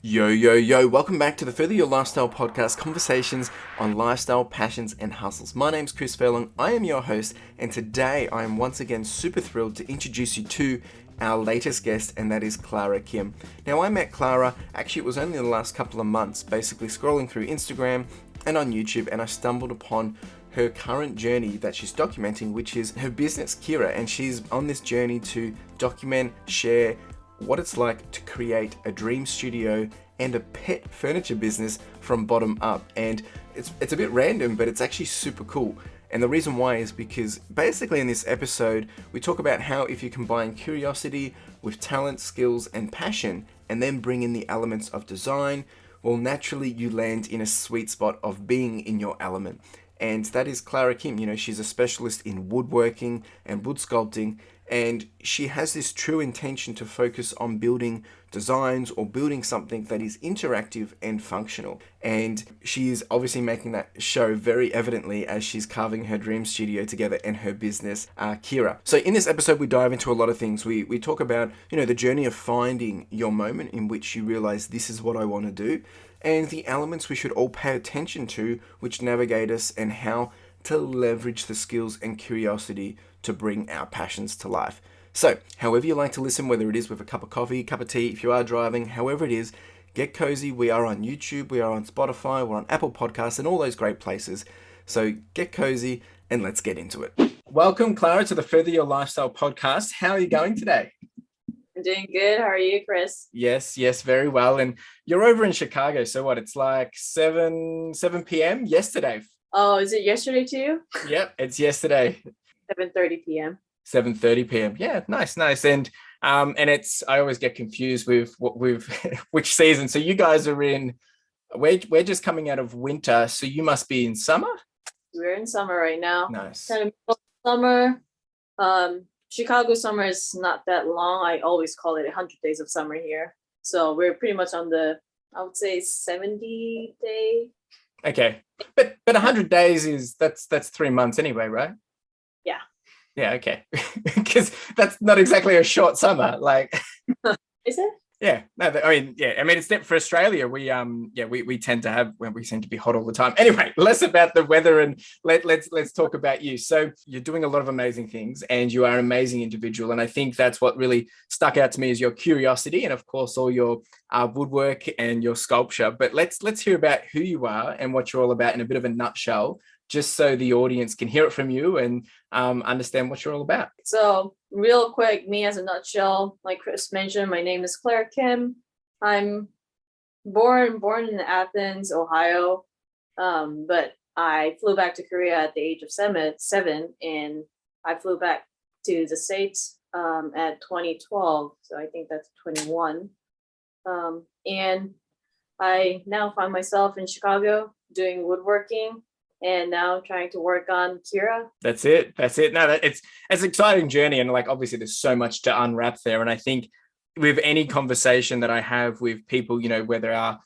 Yo, yo, yo, welcome back to the Further Your Lifestyle podcast, conversations on lifestyle, passions, and hustles. My name's Chris Furlong, I am your host, and today I am once again super thrilled to introduce you to our latest guest, and that is Clara Kim. Now, I met Clara, actually it was only the last couple of months, basically scrolling through Instagram and on YouTube, and I stumbled upon her current journey that she's documenting, which is her business, Kira, and she's on this journey to document, share, what it's like to create a dream studio and a pet furniture business from bottom up. And it's a bit random, but it's actually super cool. And the reason why is because basically in this episode, we talk about how if you combine curiosity with talent, skills, and passion, and then bring in the elements of design, well, naturally you land in a sweet spot of being in your element. And that is Clara Kim. You know, she's a specialist in woodworking and wood sculpting, and she has this true intention to focus on building designs or building something that is interactive and functional. And she is obviously making that show very evidently as she's carving her dream studio together and her business, Kira. So in this episode, we dive into a lot of things. We talk about, the journey of finding your moment in which you realize this is what I want to do, and the elements we should all pay attention to, which navigate us, and how to leverage the skills and curiosity to bring our passions to life. So, however you like to listen, whether it is with a cup of coffee, cup of tea, if you are driving, however it is, get cozy. We are on YouTube, we are on Spotify, we're on Apple Podcasts, and all those great places. So get cozy and let's get into it. Welcome, Clara, to the Further Your Lifestyle podcast. How are you going today? I'm doing good. How are you, Chris? Yes, very well. And you're over in Chicago, so what? It's like 7 p.m. yesterday. Oh, is it yesterday too? Yep, it's yesterday. 7:30 p.m. 7:30 p.m. Yeah, nice. And it's, I always get confused with which season. So you guys are in, we're just coming out of winter, so you must be in summer. We're in summer right now. Nice. Kind of summer. Chicago summer is not that long. I always call it 100 days of summer here. So we're pretty much on the, I would say 70 day. Okay. But 100 days is, that's 3 months anyway, right? Yeah. Yeah, okay. Because that's not exactly a short summer. Like, is it? Yeah, no, it's for Australia. We tend to have, when we seem to be hot all the time. Anyway, less about the weather and let's talk about you. So you're doing a lot of amazing things and you are an amazing individual. And I think that's what really stuck out to me is your curiosity and of course all your woodwork and your sculpture. But let's hear about who you are and what you're all about in a bit of a nutshell, just so the audience can hear it from you and understand what you're all about. So real quick, me as a nutshell, like Chris mentioned, my name is Clara Kim. I'm born in Athens, Ohio, but I flew back to Korea at the age of seven, and I flew back to the States at 2012, so I think that's 21. And I now find myself in Chicago doing woodworking, and now I'm trying to work on Kira. That's it. No, it's an exciting journey. And like, obviously there's so much to unwrap there. And I think with any conversation that I have with people, whether they are,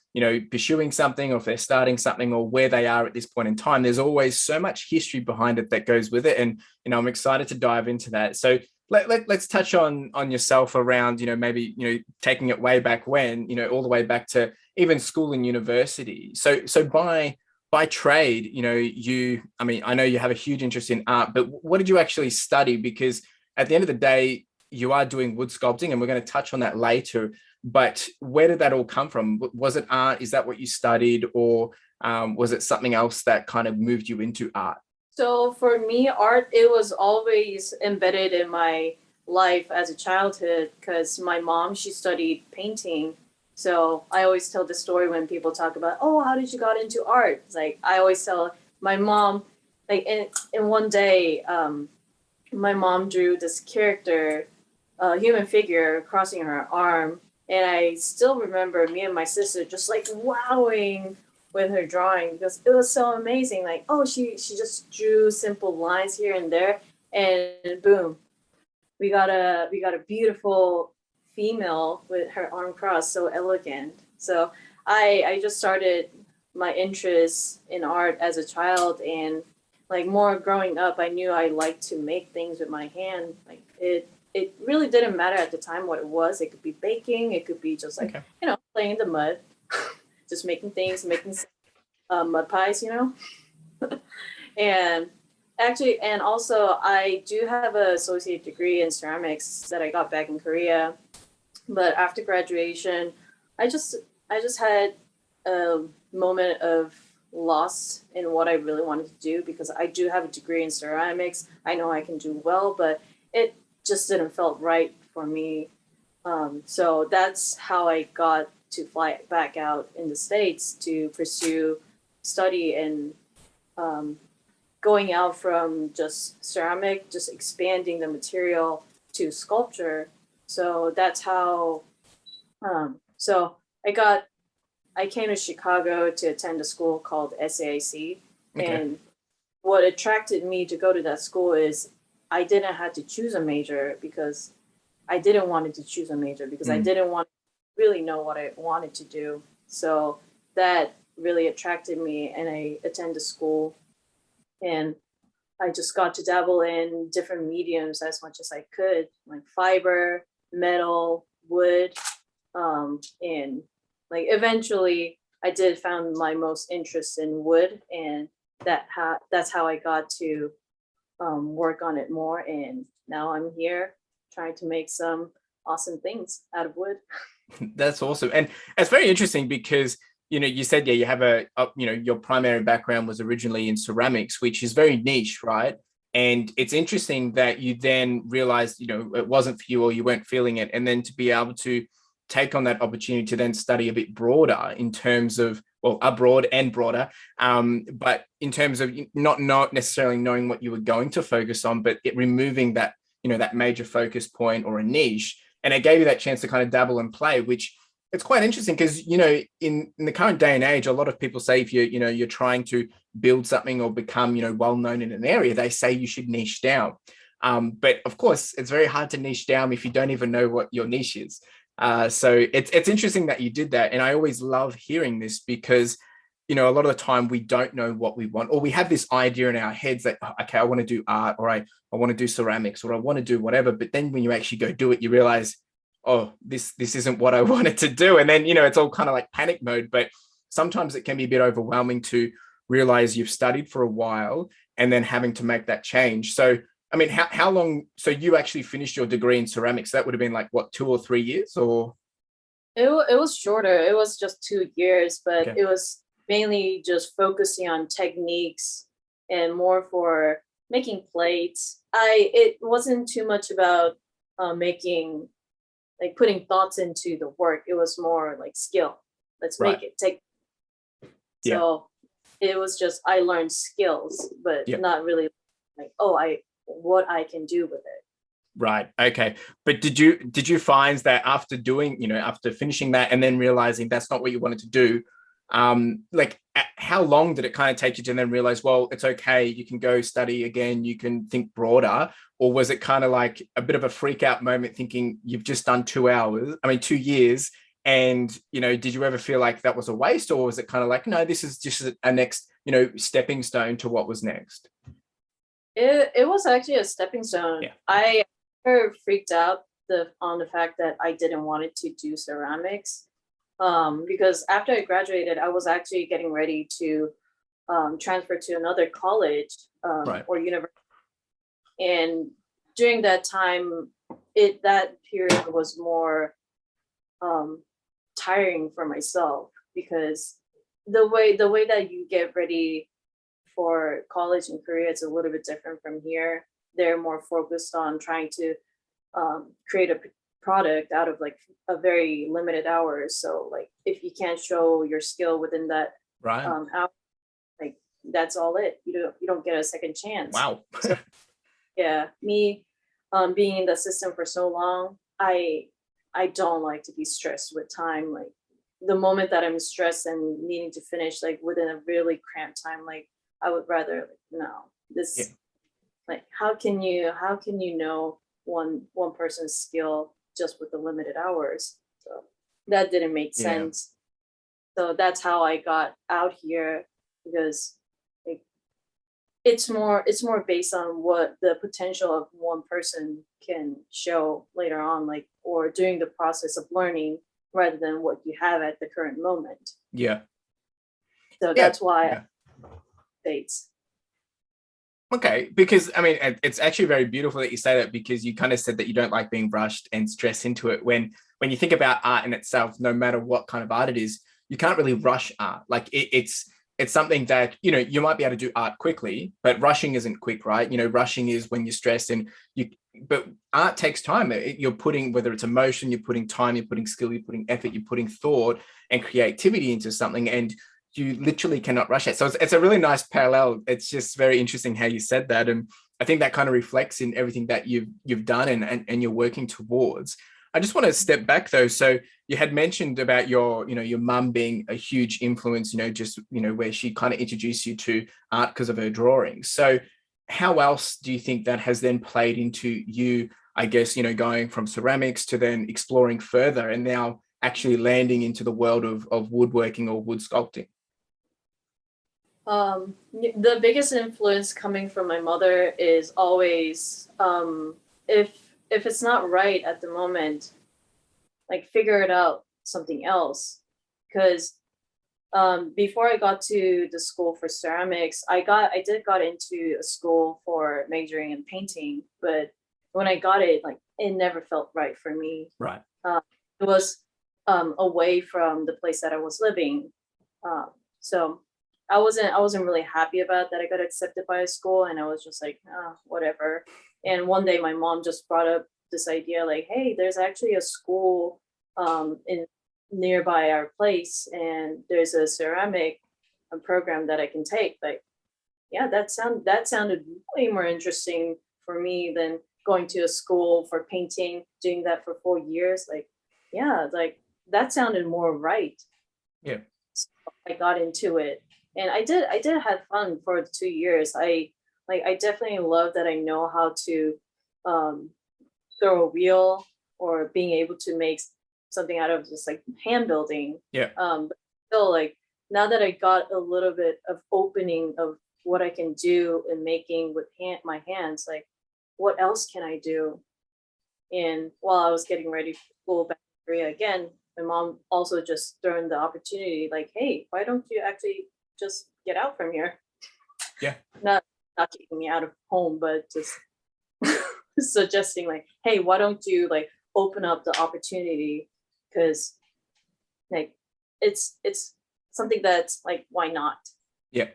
pursuing something or if they're starting something or where they are at this point in time, there's always so much history behind it that goes with it. And, I'm excited to dive into that. So let's touch on yourself around, maybe, taking it way back when, all the way back to even school and university. So by trade, I know you have a huge interest in art, but what did you actually study? Because at the end of the day, you are doing wood sculpting and we're going to touch on that later, but where did that all come from? Was it art? Is that what you studied? Or was it something else that kind of moved you into art? So for me, art, it was always embedded in my life as a childhood because my mom, she studied painting. So I always tell the story when people talk about, oh, how did you got into art? It's like, I always tell my mom, like in one day, my mom drew this character, a human figure crossing her arm. And I still remember me and my sister just like wowing with her drawing because it was so amazing. Like, oh, she just drew simple lines here and there and boom, we got a beautiful female with her arm crossed, so elegant. So I just started my interest in art as a child, and like more growing up, I knew I liked to make things with my hand. Like it really didn't matter at the time what it was. It could be baking, it could be just like, playing in the mud, just making things, making mud pies, and actually, and also I do have an associate degree in ceramics that I got back in Korea. But after graduation, I just I just had a moment of loss in what I really wanted to do because I do have a degree in ceramics. I know I can do well, but it just didn't felt right for me. So that's how I got to fly back out in the States to pursue study and um, going out from just ceramic, just expanding the material to sculpture. So that's how. So I came to Chicago to attend a school called SAIC, Okay. and what attracted me to go to that school is I didn't have to choose a major because I didn't want to choose a major because I Mm. didn't want to really know what I wanted to do. So that really attracted me, and I attended school, and I just got to dabble in different mediums as much as I could, like fiber, metal, wood, and like eventually I did found my most interest in wood, and that's how I got to work on it more, and now I'm here trying to make some awesome things out of wood. That's awesome. And it's very interesting because, you said, yeah, you have your primary background was originally in ceramics, which is very niche, right? And it's interesting that you then realized, it wasn't for you or you weren't feeling it. And then to be able to take on that opportunity to then study a bit broader in terms of, well, abroad and broader, but in terms of not necessarily knowing what you were going to focus on, but it removing that, that major focus point or a niche, and it gave you that chance to kind of dabble and play, which it's quite interesting because in the current day and age, a lot of people say if you're trying to build something or become well known in an area, they say you should niche down. But of course, it's very hard to niche down if you don't even know what your niche is. So it's interesting that you did that, and I always love hearing this because a lot of the time we don't know what we want, or we have this idea in our heads that, oh, okay, I want to do art, or I want to do ceramics, or I want to do whatever. But then when you actually go do it, you realize, oh, this isn't what I wanted to do. And then, it's all kind of like panic mode. But sometimes it can be a bit overwhelming to realize you've studied for a while and then having to make that change. So, I mean, how long, so you actually finished your degree in ceramics? That would have been like what, 2 or 3 years or? It was shorter. It was just 2 years, but Okay. it was mainly just focusing on techniques and more for making plates. It wasn't too much about making like putting thoughts into the work. It was more like skill. Let's Right. make it take. Yeah. So it was just I learned skills, but Yeah. not really like I what I can do with it. Right. Okay. But did you find that after doing, after finishing that and then realizing that's not what you wanted to do, like how long did it kind of take you to then realize, well, it's okay, you can go study again, you can think broader, or was it kind of like a bit of a freak out moment thinking you've just done 2 hours, I mean 2 years, and did you ever feel like that was a waste, or was it kind of like, no, this is just a next, stepping stone to what was next? It was actually a stepping stone. Yeah. I never freaked out on the fact that I didn't want it to do ceramics. Because after I graduated, I was actually getting ready to transfer to another college Right. or university. And during that time, that period was more um, tiring for myself because the way that you get ready for college in Korea is a little bit different from here. They're more focused on trying to create a product out of like a very limited hours. So like if you can't show your skill within that Right. hour, like that's all it. You don't get a second chance. Wow. So yeah, me being in the system for so long, I don't like to be stressed with time. Like the moment that I'm stressed and needing to finish like within a really cramped time, like I would rather like no. Yeah. This like how can you know one person's skill just with the limited hours? So that didn't make Yeah. sense. So that's how I got out here because like it's more based on what the potential of one person can show later on, like or during the process of learning. rather than what you have at the current moment. Yeah. So Yeah. that's why Yeah. dates. Okay, because I mean, it's actually very beautiful that you say that, because you kind of said that you don't like being rushed and stressed into it. When you think about art in itself, no matter what kind of art it is, you can't really rush art. Like it's something that, you know, you might be able to do art quickly, but rushing isn't quick, right? You know, rushing is when you're stressed and you. But art takes time. You're putting, whether it's emotion, you're putting time, you're putting skill, you're putting effort, you're putting thought and creativity into something, and you literally cannot rush it. So it's a really nice parallel. It's just very interesting how you said that. And I think that kind of reflects in everything that you've done and you're working towards. I just want to step back though. So you had mentioned about your, you know, your mum being a huge influence, you know, just, you know, where she kind of introduced you to art because of her drawings. So how else do you think that has then played into you, I guess, you know, going from ceramics to then exploring further and now actually landing into the world of woodworking or wood sculpting? The biggest influence coming from my mother is always, if it's not right at the moment, like figure it out something else. Because before I got to the school for ceramics, I did got into a school for majoring in painting, but when I got it, like it never felt right for me. Right. It was away from the place that I was living. So I wasn't really happy about that. I got accepted by a school, and I was just like, whatever. And one day, my mom just brought up this idea, like, hey, there's actually a school in nearby our place, and there's a ceramic program that I can take. Like, yeah, that sounded way more interesting for me than going to a school for painting, doing that for 4 years. Like, yeah, like that sounded more right. Yeah. So I got into it, and I did have fun for the 2 years. I definitely love that I know how to um, throw a wheel, or being able to make something out of just like hand building. Yeah. But still, like now that I got a little bit of opening of what I can do in making with my hands, like what else can I do? And while I was getting ready for school back in Korea again, my mom also just thrown the opportunity, like, hey, why don't you actually just get out from here? Yeah. Not kicking me out of home, but just suggesting like, hey, why don't you like open up the opportunity? Because like it's something that's like, why not? Yeah.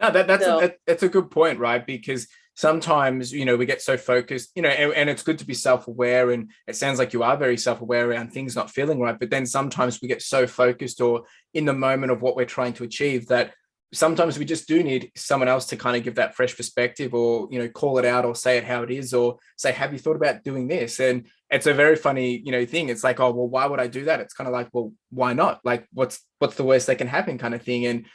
No, So that's a good point, right? Because sometimes, you know, we get so focused, you know, and it's good to be self-aware. And it sounds like you are very self-aware around things not feeling right. But then sometimes we get so focused or in the moment of what we're trying to achieve that sometimes we just do need someone else to kind of give that fresh perspective, or, you know, call it out or say it how it is, or say, have you thought about doing this? And it's a very funny, you know, thing. It's like, oh, well, why would I do that? It's kind of like, well, why not? Like, what's the worst that can happen, kind of thing. And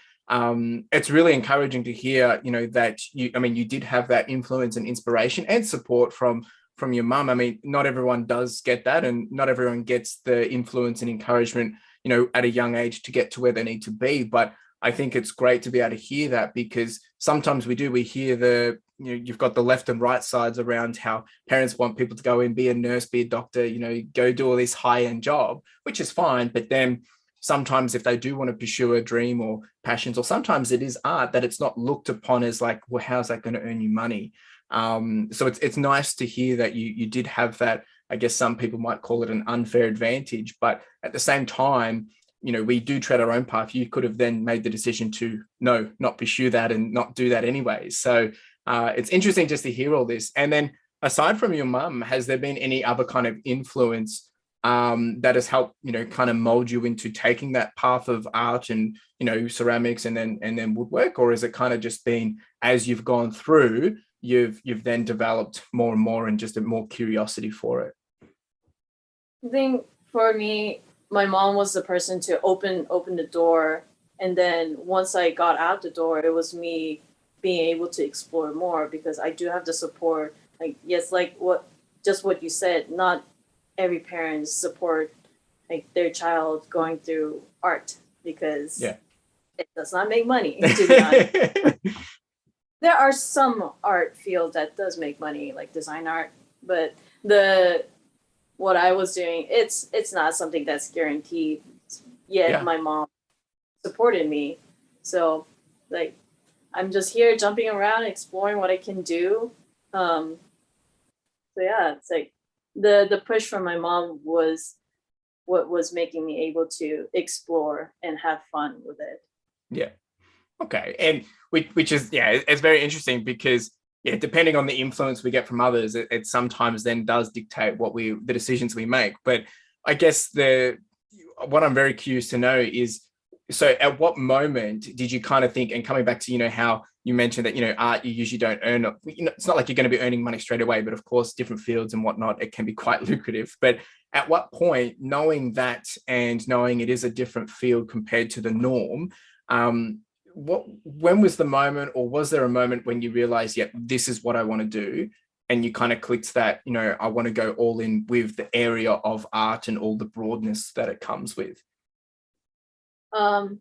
it's really encouraging to hear, you know, that you did have that influence and inspiration and support from your mum. I mean, not everyone does get that, and not everyone gets the influence and encouragement, you know, at a young age to get to where they need to be. But I think it's great to be able to hear that, because sometimes we hear you've got the left and right sides around how parents want people to go in, be a nurse, be a doctor, you know, go do all this high-end job, which is fine. But then sometimes if they do want to pursue a dream or passions, or sometimes it is art, that it's not looked upon as like, well, how's that going to earn you money? So it's nice to hear that you did have that. I guess some people might call it an unfair advantage, but at the same time, you know, we do tread our own path. You could have then made the decision to not pursue that and not do that anyway. So it's interesting just to hear all this. And then aside from your mum, has there been any other kind of influence that has helped, you know, kind of mold you into taking that path of art and, you know, ceramics and then woodwork? Or is it kind of just been, as you've gone through, you've then developed more and more and just a more curiosity for it? I think for me, my mom was the person to open the door, and then once I got out the door, it was me being able to explore more, because I do have the support. Like, yes, like what you said, not every parent support like their child going through art, because Yeah. it does not make money, to be honest. There are some art field that does make money, like design art, but the what I was doing, it's not something that's guaranteed. Yet Yeah. my mom supported me. So like I'm just here jumping around, exploring what I can do. Um, so yeah, it's like the push from my mom was what was making me able to explore and have fun with it. Yeah. Okay. And which is, yeah, it's very interesting because, yeah, depending on the influence we get from others, it sometimes then does dictate the decisions we make. But I guess what I'm very curious to know is, so at what moment did you kind of think, and coming back to, how you mentioned that, art, you usually don't earn, it's not like you're going to be earning money straight away, but of course, different fields and whatnot, it can be quite lucrative. But at what point, knowing that and knowing it is a different field compared to the norm, um, when was the moment, or was there a moment when you realized, yeah, this is what I want to do, and you kind of clicked that, I want to go all in with the area of art and all the broadness that it comes with? Um,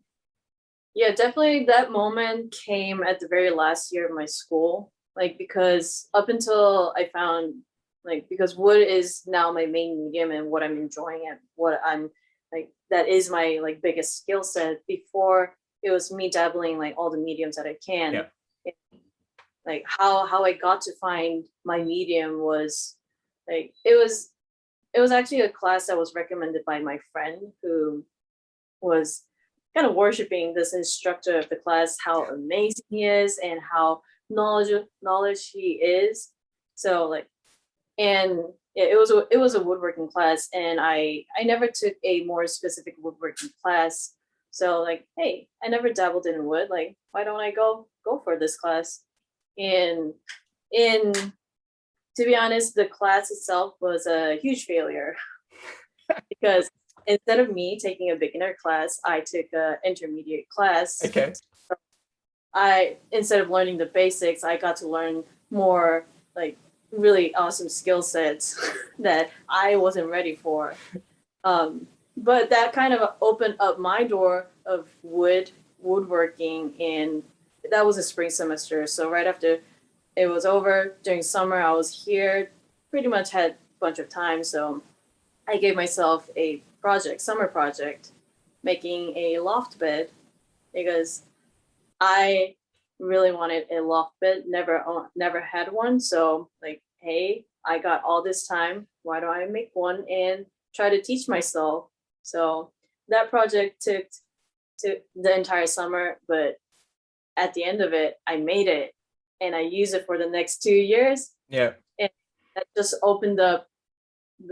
yeah, definitely that moment came at the very last year of my school. Like because up until I found because wood is now my main medium and what I'm enjoying and what I'm that is my biggest skill set. Before it was me dabbling all the mediums that I can. Yeah. Like how I got to find my medium was it was actually a class that was recommended by my friend who was kind of worshiping this instructor of the class, how amazing he is and how knowledge he is. So and it was a woodworking class, and I never took a more specific woodworking class. So hey, I never dabbled in wood. Why don't I go for this class? And in to be honest, the class itself was a huge failure because instead of me taking a beginner class, I took an intermediate class. Okay. I instead of learning the basics, I got to learn more really awesome skill sets that I wasn't ready for. But that kind of opened up my door of woodworking, and that was a spring semester. So right after it was over during summer, I was here, pretty much had a bunch of time. So I gave myself a summer project, making a loft bed because I really wanted a loft bed, never had one. So hey, I got all this time. Why don't I make one and try to teach myself? So that project took the entire summer, but at the end of it, I made it and I used it for the next 2 years. Yeah. And that just opened up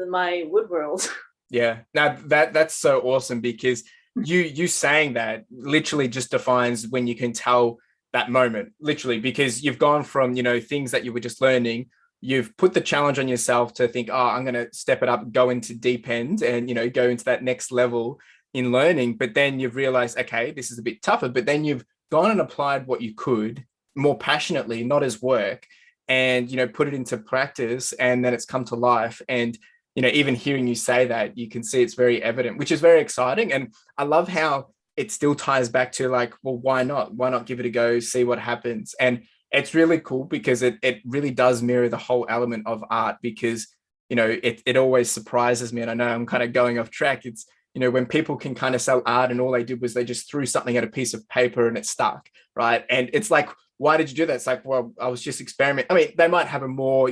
my wood world. Yeah. Now that's so awesome because you saying that literally just defines when you can tell that moment, literally, because you've gone from, things that you were just learning, you've put the challenge on yourself to think, oh, I'm going to step it up, go into deep end and, go into that next level in learning. But then you've realized, okay, this is a bit tougher, but then you've gone and applied what you could more passionately, not as work, and, put it into practice, and then it's come to life. And even hearing you say that, you can see it's very evident, which is very exciting. And I love how it still ties back to like, well, why not? Why not give it a go, see what happens? And it's really cool because it really does mirror the whole element of art because, it always surprises me. And I know I'm kind of going off track. It's, when people can kind of sell art and all they did was they just threw something at a piece of paper and it stuck, right? And it's like, why did you do that? It's like, well, I was just experimenting. I mean, they might have a more,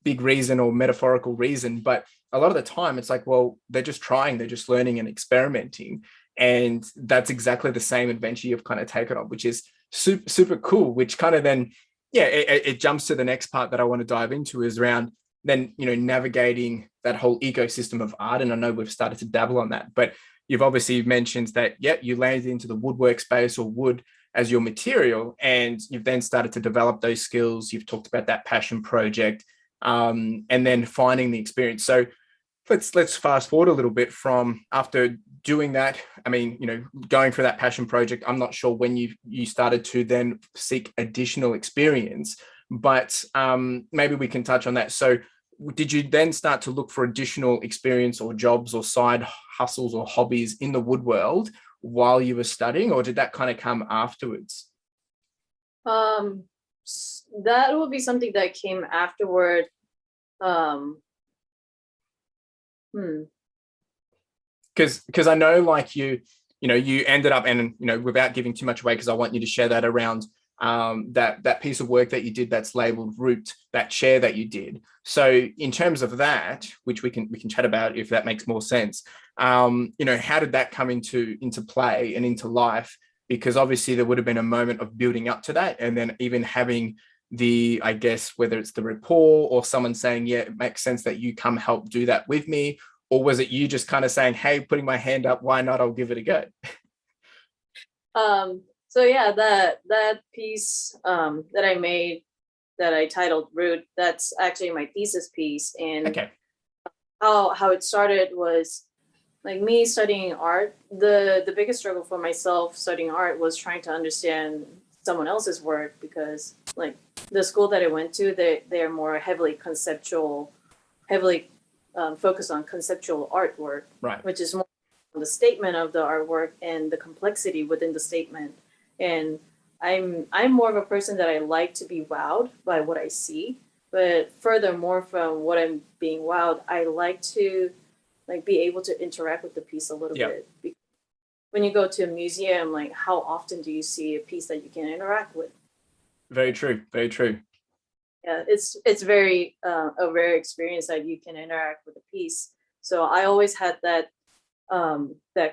big reason or metaphorical reason, but a lot of the time it's like, well, they're just trying, they're just learning and experimenting. And that's exactly the same adventure you've kind of taken on, which is super, super cool, which kind of then, yeah, it jumps to the next part that I want to dive into is around then, navigating that whole ecosystem of art. And I know we've started to dabble on that, but you've obviously mentioned that, yeah, you landed into the woodwork space or wood as your material, and you've then started to develop those skills. You've talked about that passion project, and then finding the experience. So let's fast forward a little bit from after doing that. I mean, going for that passion project. I'm not sure when you started to then seek additional experience, but maybe we can touch on that. So did you then start to look for additional experience or jobs or side hustles or hobbies in the wood world while you were studying, or did that kind of come afterwards? Um, that will be something that came afterward. Um, Hmm. Because I know like you ended up, and without giving too much away, because I want you to share that around that piece of work that you did that's labeled root, that chair that you did. So in terms of that, which we can chat about if that makes more sense, how did that come into play and into life? Because obviously there would have been a moment of building up to that, and then even having the, I guess, whether it's the rapport or someone saying, yeah, it makes sense that you come help do that with me, or was it you just kind of saying, hey, putting my hand up, why not? I'll give it a go. So yeah, that piece that I made, that I titled Root, that's actually my thesis piece. And Okay. how it started was like me studying art. The biggest struggle for myself studying art was trying to understand someone else's work, because like the school that I went to, they're more heavily conceptual, heavily focused on conceptual artwork, Right. which is more on the statement of the artwork and the complexity within the statement. And I'm more of a person that I like to be wowed by what I see. But furthermore, from what I'm being wowed, I like to like be able to interact with the piece a little Yeah. bit. When you go to a museum, like how often do you see a piece that you can interact with? Very true. Very true. Yeah, it's very a rare experience that you can interact with a piece. So I always had that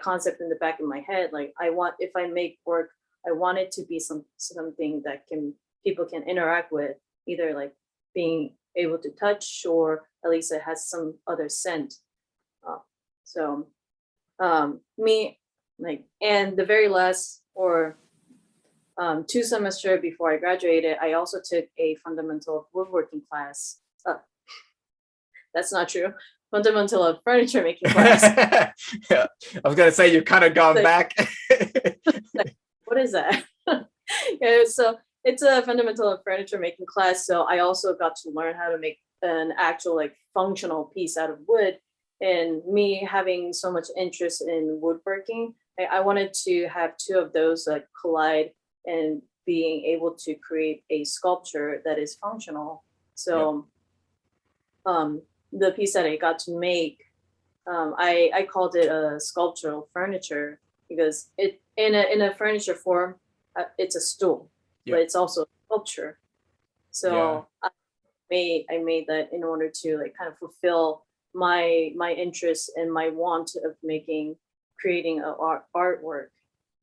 concept in the back of my head. Like I want, if I make work, I want it to be something that can people can interact with, either like being able to touch, or at least it has some other scent. Uh, so me like, and the very last, or 2 semester before I graduated, I also took a fundamental woodworking class. That's not true. Fundamental of furniture making class. Yeah. I was going to say you've kind of gone Like, back. what is that? Yeah, so it's a fundamental of furniture making class. So I also got to learn how to make an actual like functional piece out of wood. And me having so much interest in woodworking, I wanted to have two of those like collide, and being able to create a sculpture that is functional. Yeah. So um, the piece that I got to make, I called it a sculptural furniture, because it in a furniture form, it's a stool, Yeah. but it's also a sculpture. Yeah. So I made that in order to like kind of fulfill my interest and my want of creating artwork.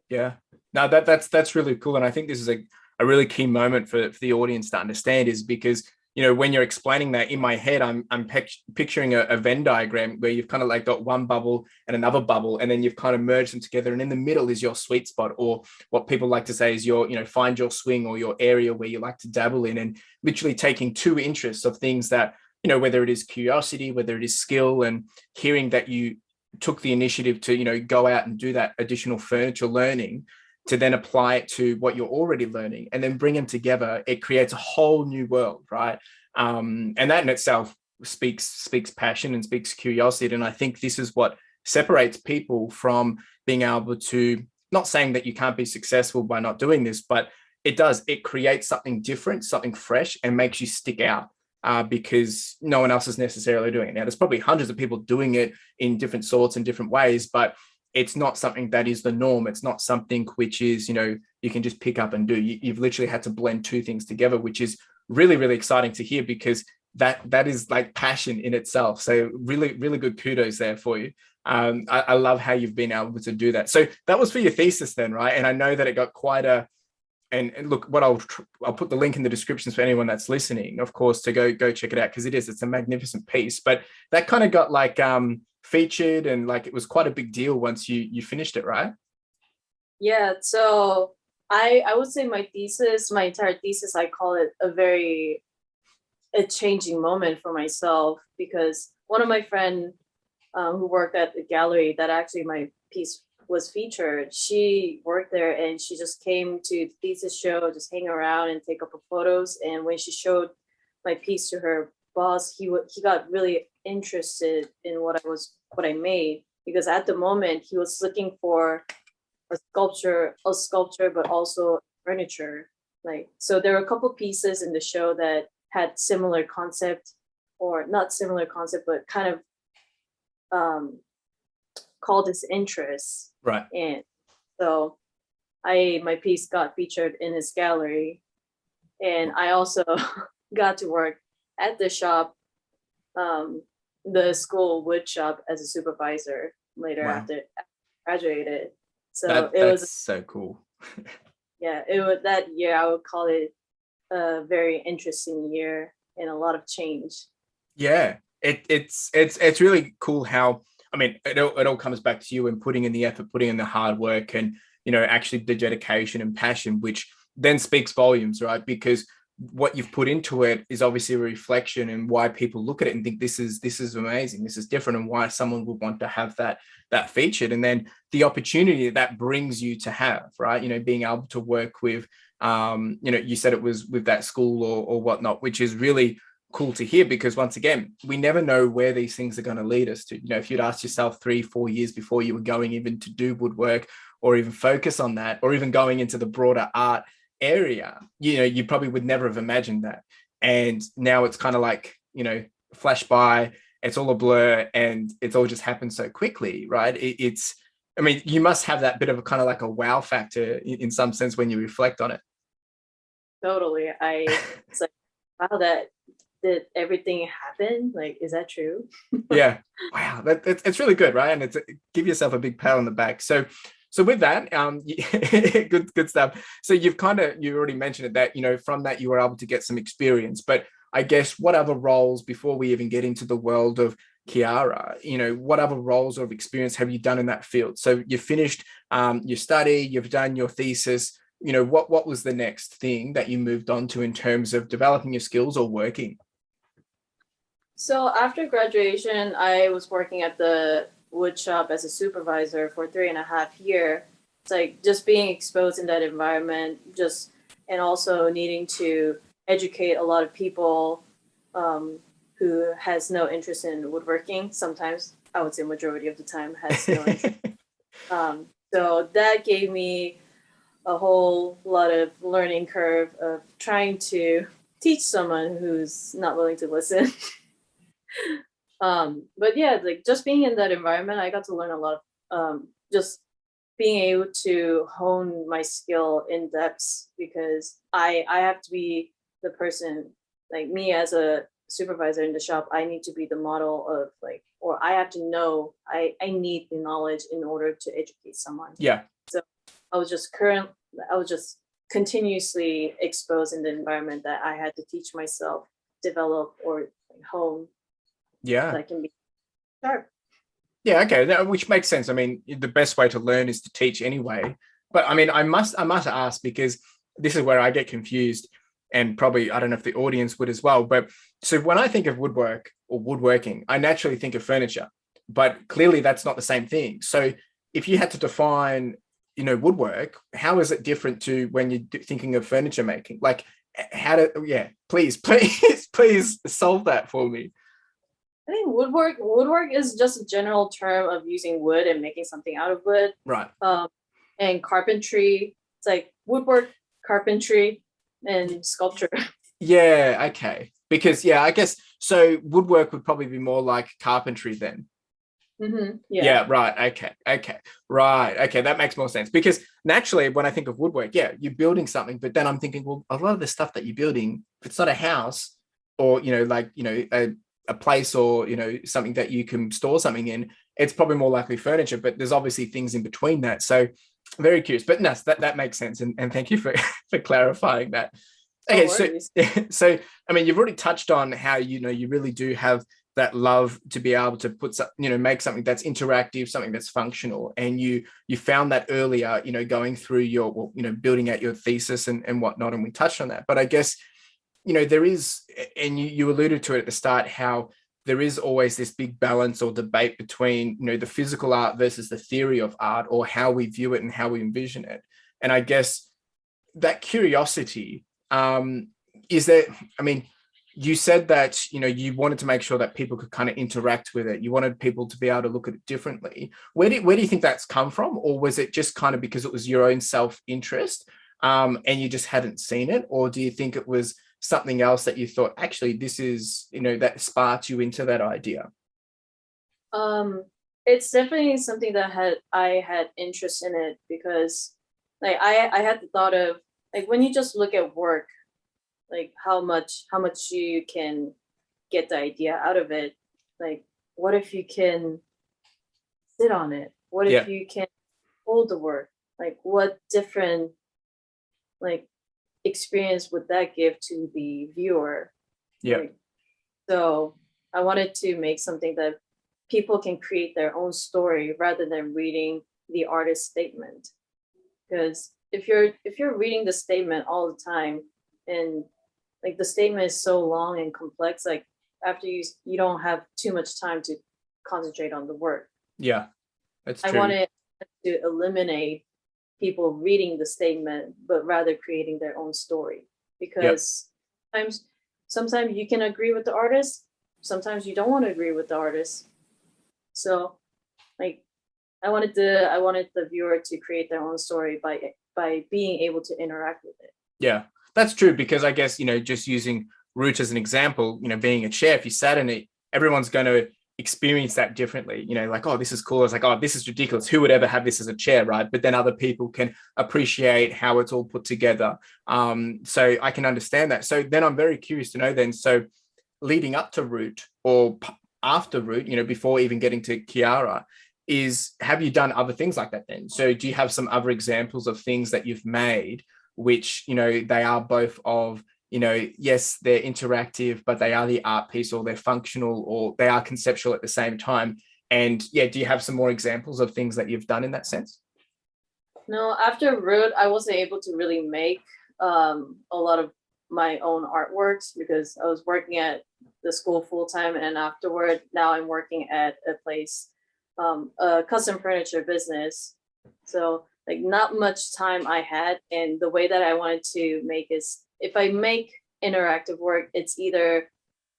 Yeah. No, that's really cool. And I think this is a really key moment for the audience to understand, is because, when you're explaining that, in my head, I'm picturing a Venn diagram where you've kind of like got one bubble and another bubble, and then you've kind of merged them together. And in the middle is your sweet spot, or what people like to say is your, find your swing, or your area where you like to dabble in, and literally taking two interests of things that, whether it is curiosity, whether it is skill, and hearing that you took the initiative to go out and do that additional furniture learning, to then apply it to what you're already learning, and then bring them together, it creates a whole new world, right? And that in itself speaks passion and speaks curiosity. And I think this is what separates people from being able to, not saying that you can't be successful by not doing this, but it creates something different, something fresh, and makes you stick out, because no one else is necessarily doing it. Now, there's probably hundreds of people doing it in different sorts and different ways, but it's not something that is the norm. It's not something which is, you can just pick up and do. You've literally had to blend two things together, which is really, really exciting to hear, because that is like passion in itself. So really, really good kudos there for you. I love how you've been able to do that. So that was for your thesis then, right? And I know that it got quite a, and look, what I'll put the link in the descriptions for anyone that's listening, of course, to go check it out, because it's a magnificent piece. But that kind of got like featured, and like it was quite a big deal once you finished it, right? Yeah, so I would say my entire thesis, I call it a changing moment for myself, because one of my friend who worked at the gallery that actually my piece was featured, she worked there, and she just came to the thesis show, just hang around and take a couple photos. And when she showed my piece to her boss, he got really interested in what I made, because at the moment he was looking for a sculpture, but also furniture. Like, so there were a couple pieces in the show that had similar concept, or not similar concept, but kind of um, called his interests. Right. And so my piece got featured in his gallery, and I also got to work at the shop, um, the school wood shop, as a supervisor later Wow. after I graduated. So That it that's was, so cool. yeah, it was that year. I would call it a very interesting year and a lot of change. Yeah, it's really cool how, I mean, it all comes back to you and putting in the effort, putting in the hard work, and actually the dedication and passion, which then speaks volumes, right? Because what you've put into it is obviously a reflection, and why people look at it and think this is amazing, this is different, and why someone would want to have that featured, and then the opportunity that brings you to have, right? Being able to work with, you said it was with that school or whatnot, which is really cool to hear, because once again, we never know where these things are going to lead us to. If you'd asked yourself 3-4 years before you were going even to do woodwork, or even focus on that, or even going into the broader art area, you probably would never have imagined that. And now it's kind of like, flash by, it's all a blur, and it's all just happened so quickly, right? It's, I mean, you must have that bit of a kind of like a wow factor in some sense when you reflect on it. Totally. It's like, wow, that did everything happen? Like, is that true? Yeah. Wow. It's really good, right? And give yourself a big pat on the back. So with that, good stuff. So you already mentioned it, that, from that you were able to get some experience, but I guess what other roles, before we even get into the world of Kiara, what other roles or experience have you done in that field? So you finished your study, you've done your thesis, what was the next thing that you moved on to in terms of developing your skills or working? So after graduation, I was working at the wood shop as a supervisor for 3.5 years. It's like just being exposed in that environment, and also needing to educate a lot of people, who has no interest in woodworking. Sometimes, I would say majority of the time, has no interest. So that gave me a whole lot of learning curve of trying to teach someone who's not willing to listen. But yeah, like just being in that environment, I got to learn a lot of, just being able to hone my skill in depth, because I have to be the person, like me as a supervisor in the shop, I need to be the model of, like, or I have to know, I need the knowledge in order to educate someone. Yeah. So I was just continuously exposed in the environment that I had to teach myself, develop, or hone, Yeah. that can be sharp. Yeah, okay, which makes sense. I mean, the best way to learn is to teach anyway. But I mean, I must ask, because this is where I get confused, and probably I don't know if the audience would as well. But so when I think of woodwork or woodworking, I naturally think of furniture, but clearly that's not the same thing. So if you had to define, woodwork, how is it different to when you're thinking of furniture making? Like, yeah, please solve that for me. I think woodwork is just a general term of using wood and making something out of wood. Right. And carpentry, it's like woodwork, carpentry, and sculpture. Yeah, okay. Because yeah, I guess so woodwork would probably be more like carpentry then. Yeah. Yeah, right. Okay. Right. Okay, that makes more sense. Because naturally when I think of woodwork, yeah, you're building something, but then I'm thinking, well, a lot of the stuff that you're building, if it's not a house, or like, a place, or something that you can store something in, it's probably more likely furniture, but there's obviously things in between that. So very curious. But no, that makes sense. And thank you for for clarifying that. No Okay, so worries. so I mean, you've already touched on how you really do have that love to be able to put some, make something that's interactive, something that's functional, and you found that earlier, going through your, well, building out your thesis and whatnot, and we touched on that. But I guess there is, and you alluded to it at the start, how there is always this big balance or debate between the physical art versus the theory of art, or how we view it and how we envision it. And I guess that curiosity, is there, I mean, you said that you wanted to make sure that people could kind of interact with it, you wanted people to be able to look at it differently. Where do you think that's come from? Or was it just kind of because it was your own self-interest, and you just hadn't seen it? Or do you think it was something else that you thought, actually, this is, that sparked you into that idea? Um, it's definitely something that I had interest in it because like I had the thought of like when you just look at work, like how much you can get the idea out of it. Like what if you can sit on it? What if Yeah, you can hold the work? Like what different like experience would that give to the viewer? yeah, Like so I wanted to make something that people can create their own story rather than reading the artist's statement. Because if you're reading the statement all the time and like the statement is so long and complex, like after you don't have too much time to concentrate on the work. yeah. That's I true. wanted to eliminate people reading the statement, but rather creating their own story. Yep. Because sometimes, sometimes you can agree with the artist, sometimes you don't want to agree with the artist. So, like, I wanted the viewer to create their own story by being able to interact with it. Yeah, that's true because I guess, just using root as an example, being a chair, if you sat in it, everyone's going to experience that differently. Like, oh, this is cool. It's like, oh, this is ridiculous. Who would ever have this as a chair, right? But then other people can appreciate how it's all put together. So I can understand that. So then I'm very curious to know then, so leading up to root or after root, before even getting to Kiara, is have you done other things like that then? So do you have some other examples of things that you've made which they are both of yes, they're interactive, but they are the art piece, or they're functional, or they are conceptual at the same time? And yeah, do you have some more examples of things that you've done in that sense? No, after Root, I wasn't able to really make a lot of my own artworks because I was working at the school full time, and afterward, now I'm working at a place, a custom furniture business. So, like, not much time I had, and the way that I wanted to make is if I make interactive work, it's either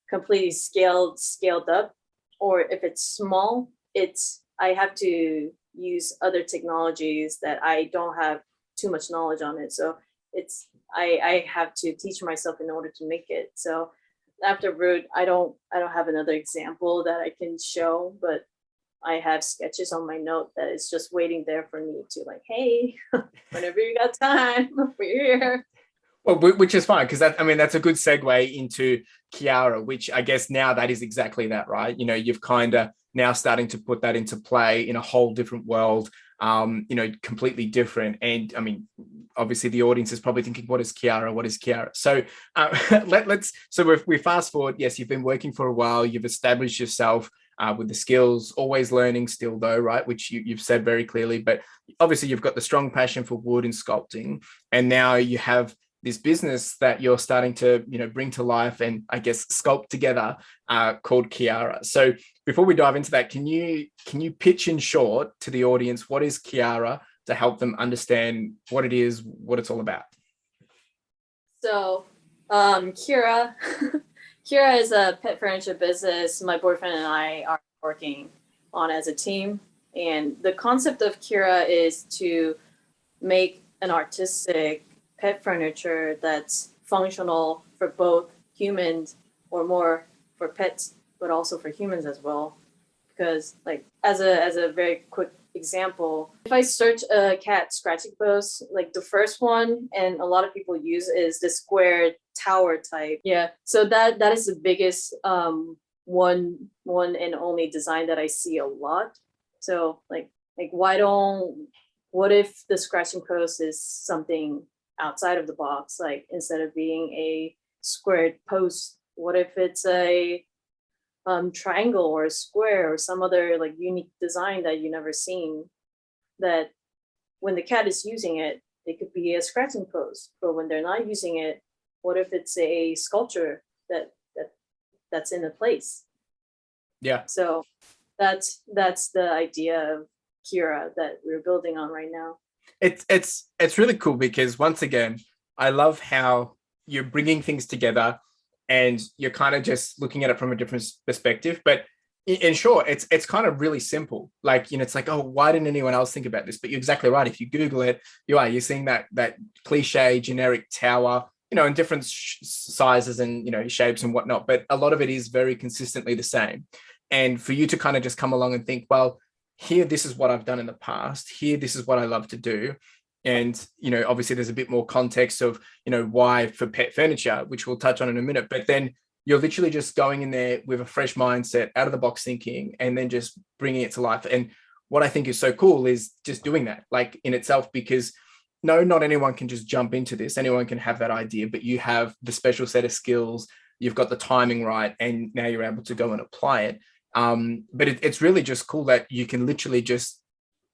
completely scaled up, or if it's small, it's I have to use other technologies that I don't have too much knowledge on it. So it's I have to teach myself in order to make it. So after Root, I don't have another example that I can show, but I have sketches on my note that is just waiting there for me to like, hey, whenever you got time, we're here. Well, which is fine because that's a good segue into Kiara, which I guess now that is exactly that, right? You've kind of now starting to put that into play in a whole different world, completely different. And I mean, obviously the audience is probably thinking, what is Kiara? What is Kiara? So we fast forward. Yes, you've been working for a while. You've established yourself with the skills, always learning still though, right? Which you've said very clearly, but obviously you've got the strong passion for wood and sculpting. And now you have this business that you're starting to bring to life and I guess sculpt together, called Kiara. So before we dive into that, can you pitch in short to the audience what is Kiara to help them understand what it is, what it's all about? So, Kira, Kira is a pet furniture business my boyfriend and I are working on as a team. And the concept of Kira is to make an artistic pet furniture that's functional for both humans or more for pets, but also for humans as well. Because like as a very quick example, if I search a cat scratching post, like the first one and a lot of people use is the square tower type. Yeah. So that is the biggest one and only design that I see a lot. So like what if the scratching post is something outside of the box, like instead of being a squared post, what if it's a triangle or a square or some other like unique design that you never seen, that when the cat is using it, it could be a scratching post, but when they're not using it, what if it's a sculpture that's in a place? Yeah. So that's the idea of Kira that we're building on right now. It's really cool because once again, I love how you're bringing things together and you're kind of just looking at it from a different perspective. But in short, it's kind of really simple. Like, it's like, oh, why didn't anyone else think about this? But you're exactly right. If you Google it, you're seeing that cliche generic tower, in different sizes and shapes and whatnot. But a lot of it is very consistently the same. And for you to kind of just come along and think, well, here, this is what I've done in the past. Here, this is what I love to do. And, obviously there's a bit more context of, why for pet furniture, which we'll touch on in a minute. But then you're literally just going in there with a fresh mindset, out of the box thinking, and then just bringing it to life. And what I think is so cool is just doing that, like in itself, because no, not anyone can just jump into this. Anyone can have that idea, but you have the special set of skills, you've got the timing right, and now you're able to go and apply it. But it's really just cool that you can literally just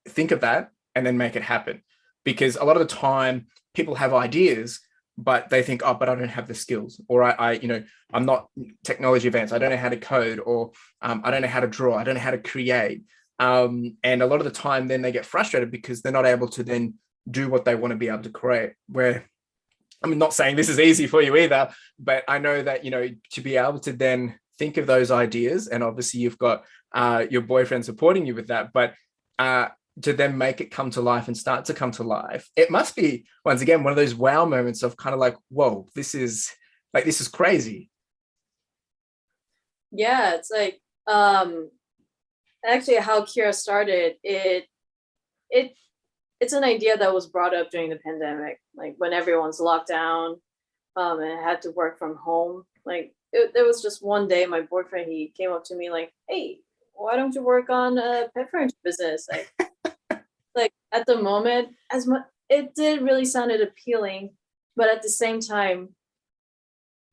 think of that and then make it happen. Because a lot of the time people have ideas, but they think, oh, but I don't have the skills, or I'm not technology advanced. I don't know how to code, or I don't know how to draw. I don't know how to create. And a lot of the time then they get frustrated because they're not able to then do what they want to be able to create. Where I'm not saying this is easy for you either, but I know that, to be able to then think of those ideas, and obviously you've got your boyfriend supporting you with that, but to then make it come to life and start to come to life, it must be, once again, one of those wow moments of kind of like, whoa, this is crazy. Yeah, it's like actually how Kira started it's an idea that was brought up during the pandemic, like when everyone's locked down and had to work from home. Like there was just one day my boyfriend, he came up to me like, hey, why don't you work on a pet furniture business? Like at the moment, as much it did really sounded appealing, but at the same time,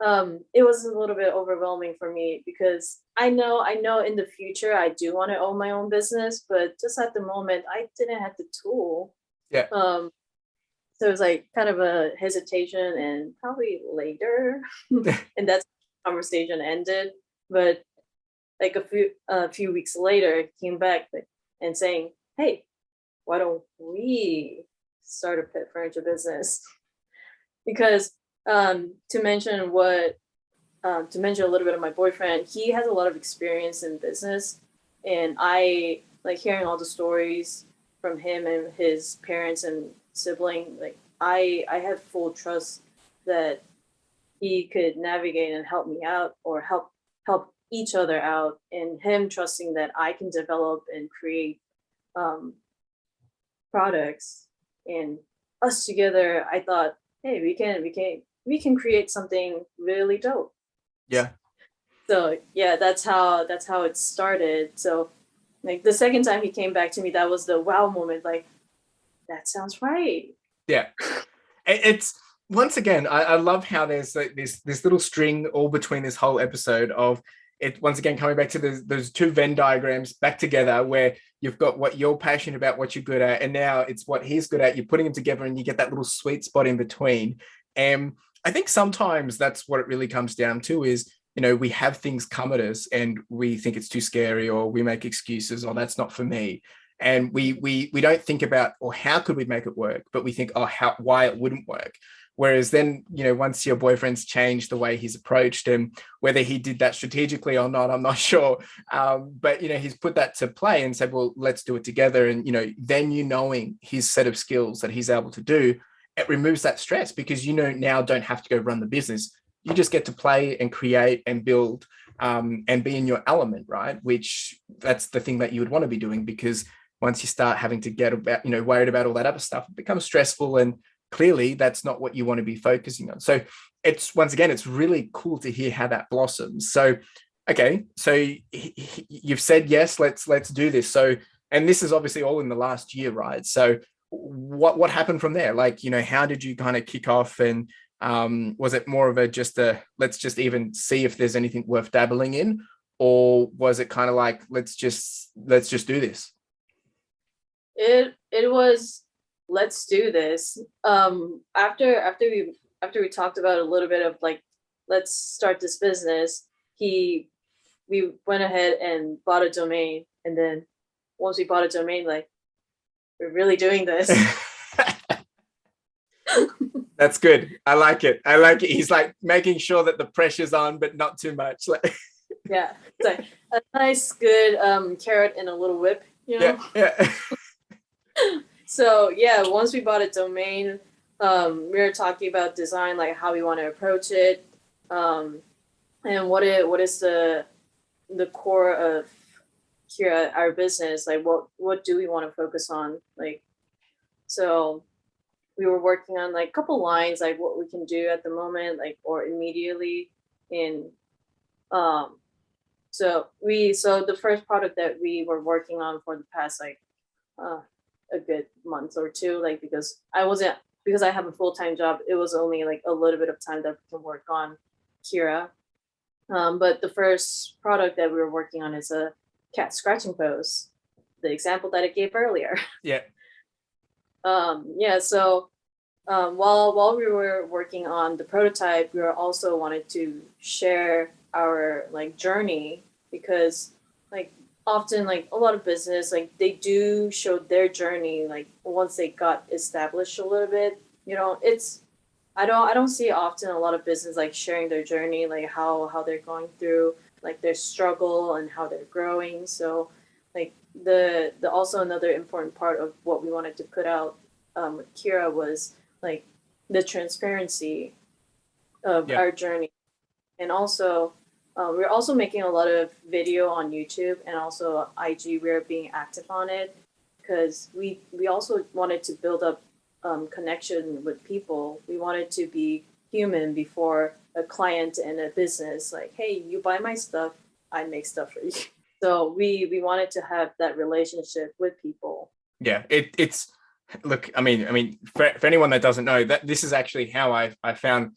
it was a little bit overwhelming for me because I know in the future I do want to own my own business, but just at the moment I didn't have the tool. Yeah. So it was like kind of a hesitation, and probably later, and that's how the conversation ended. But like a few weeks later, he came back and saying, "Hey, why don't we start a pet furniture business?" Because to mention a little bit of my boyfriend, he has a lot of experience in business, and I like hearing all the stories from him and his parents and sibling. Like I have full trust that he could navigate and help me out, or help each other out, and him trusting that I can develop and create products, and us together. I thought, hey, we can create something really dope. Yeah. So yeah, that's how it started. So like the second time he came back to me, that was the wow moment. Like, that sounds right. Yeah. It's, once again, I love how there's like this little string all between this whole episode of it, once again coming back to those two Venn diagrams back together, where you've got what you're passionate about, what you're good at, and now it's what he's good at. You're putting them together and you get that little sweet spot in between. And I think sometimes that's what it really comes down to is, we have things come at us and we think it's too scary, or we make excuses, or that's not for me. And we don't think about, or how could we make it work, but we think, oh, why it wouldn't work. Whereas then, once your boyfriend's changed the way he's approached, and whether he did that strategically or not, I'm not sure. But, he's put that to play and said, well, let's do it together. And, then knowing his set of skills that he's able to do, it removes that stress, because, now don't have to go run the business. You just get to play and create and build and be in your element, right? Which that's the thing that you would want to be doing, because once you start having to get about, worried about all that other stuff, it becomes stressful, and clearly that's not what you want to be focusing on. So it's, once again, it's really cool to hear how that blossoms. So, okay, so you've said, yes, let's do this. So, and this is obviously all in the last year, right? So what happened from there? Like, how did you kind of kick off, and was it more of let's just even see if there's anything worth dabbling in, or was it kind of like, let's just do this? It was, let's do this. After we talked about a little bit of like, let's start this business, we went ahead and bought a domain, and then once we bought a domain, like, we're really doing this. That's good. I like it. He's like making sure that the pressure's on, but not too much. Yeah, it's like a nice, good carrot and a little whip, Yeah. So yeah, once we bought a domain, we were talking about design, like how we want to approach it, and what is the the core of here our business, like what do we want to focus on, like, so we were working on like a couple lines, like what we can do at the moment, like, or immediately in um so the first product that we were working on for the past like uh a good month or two, like, because I have a full-time job, it was only like a little bit of time that we can work on Kira. But the first product that we were working on is a cat scratching pose, the example that I gave earlier. Yeah. Yeah, so while we were working on the prototype, we were also wanted to share our like journey, because like often like a lot of business, like they do show their journey like once they got established a little bit. You know, it's I don't see often a lot of business like sharing their journey, like how they're going through like their struggle and how they're growing. So like the also another important part of what we wanted to put out with Kira was like the transparency of Yeah. our journey. And also we're also making a lot of video on YouTube and also IG. We're being active on it because we also wanted to build up connection with people. We wanted to be human before a client and a business, like, hey, you buy my stuff, I make stuff for you. So we wanted to have that relationship with people. Yeah. It's look, I mean, for anyone that doesn't know, that this is actually how I found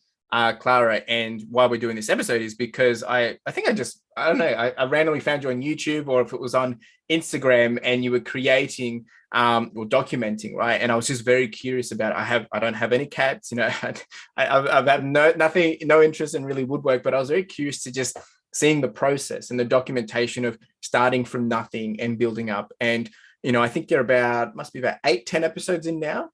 Clara, and why we're doing this episode is because I think I don't know, I randomly found you on YouTube, or if it was on Instagram, and you were creating or documenting, right? And I was just very curious about it. I don't have any cats, you know. I've had no interest in really woodwork, but I was very curious to just seeing the process and the documentation of starting from nothing and building up. And you know, I think you're must be about 8-10 episodes in now,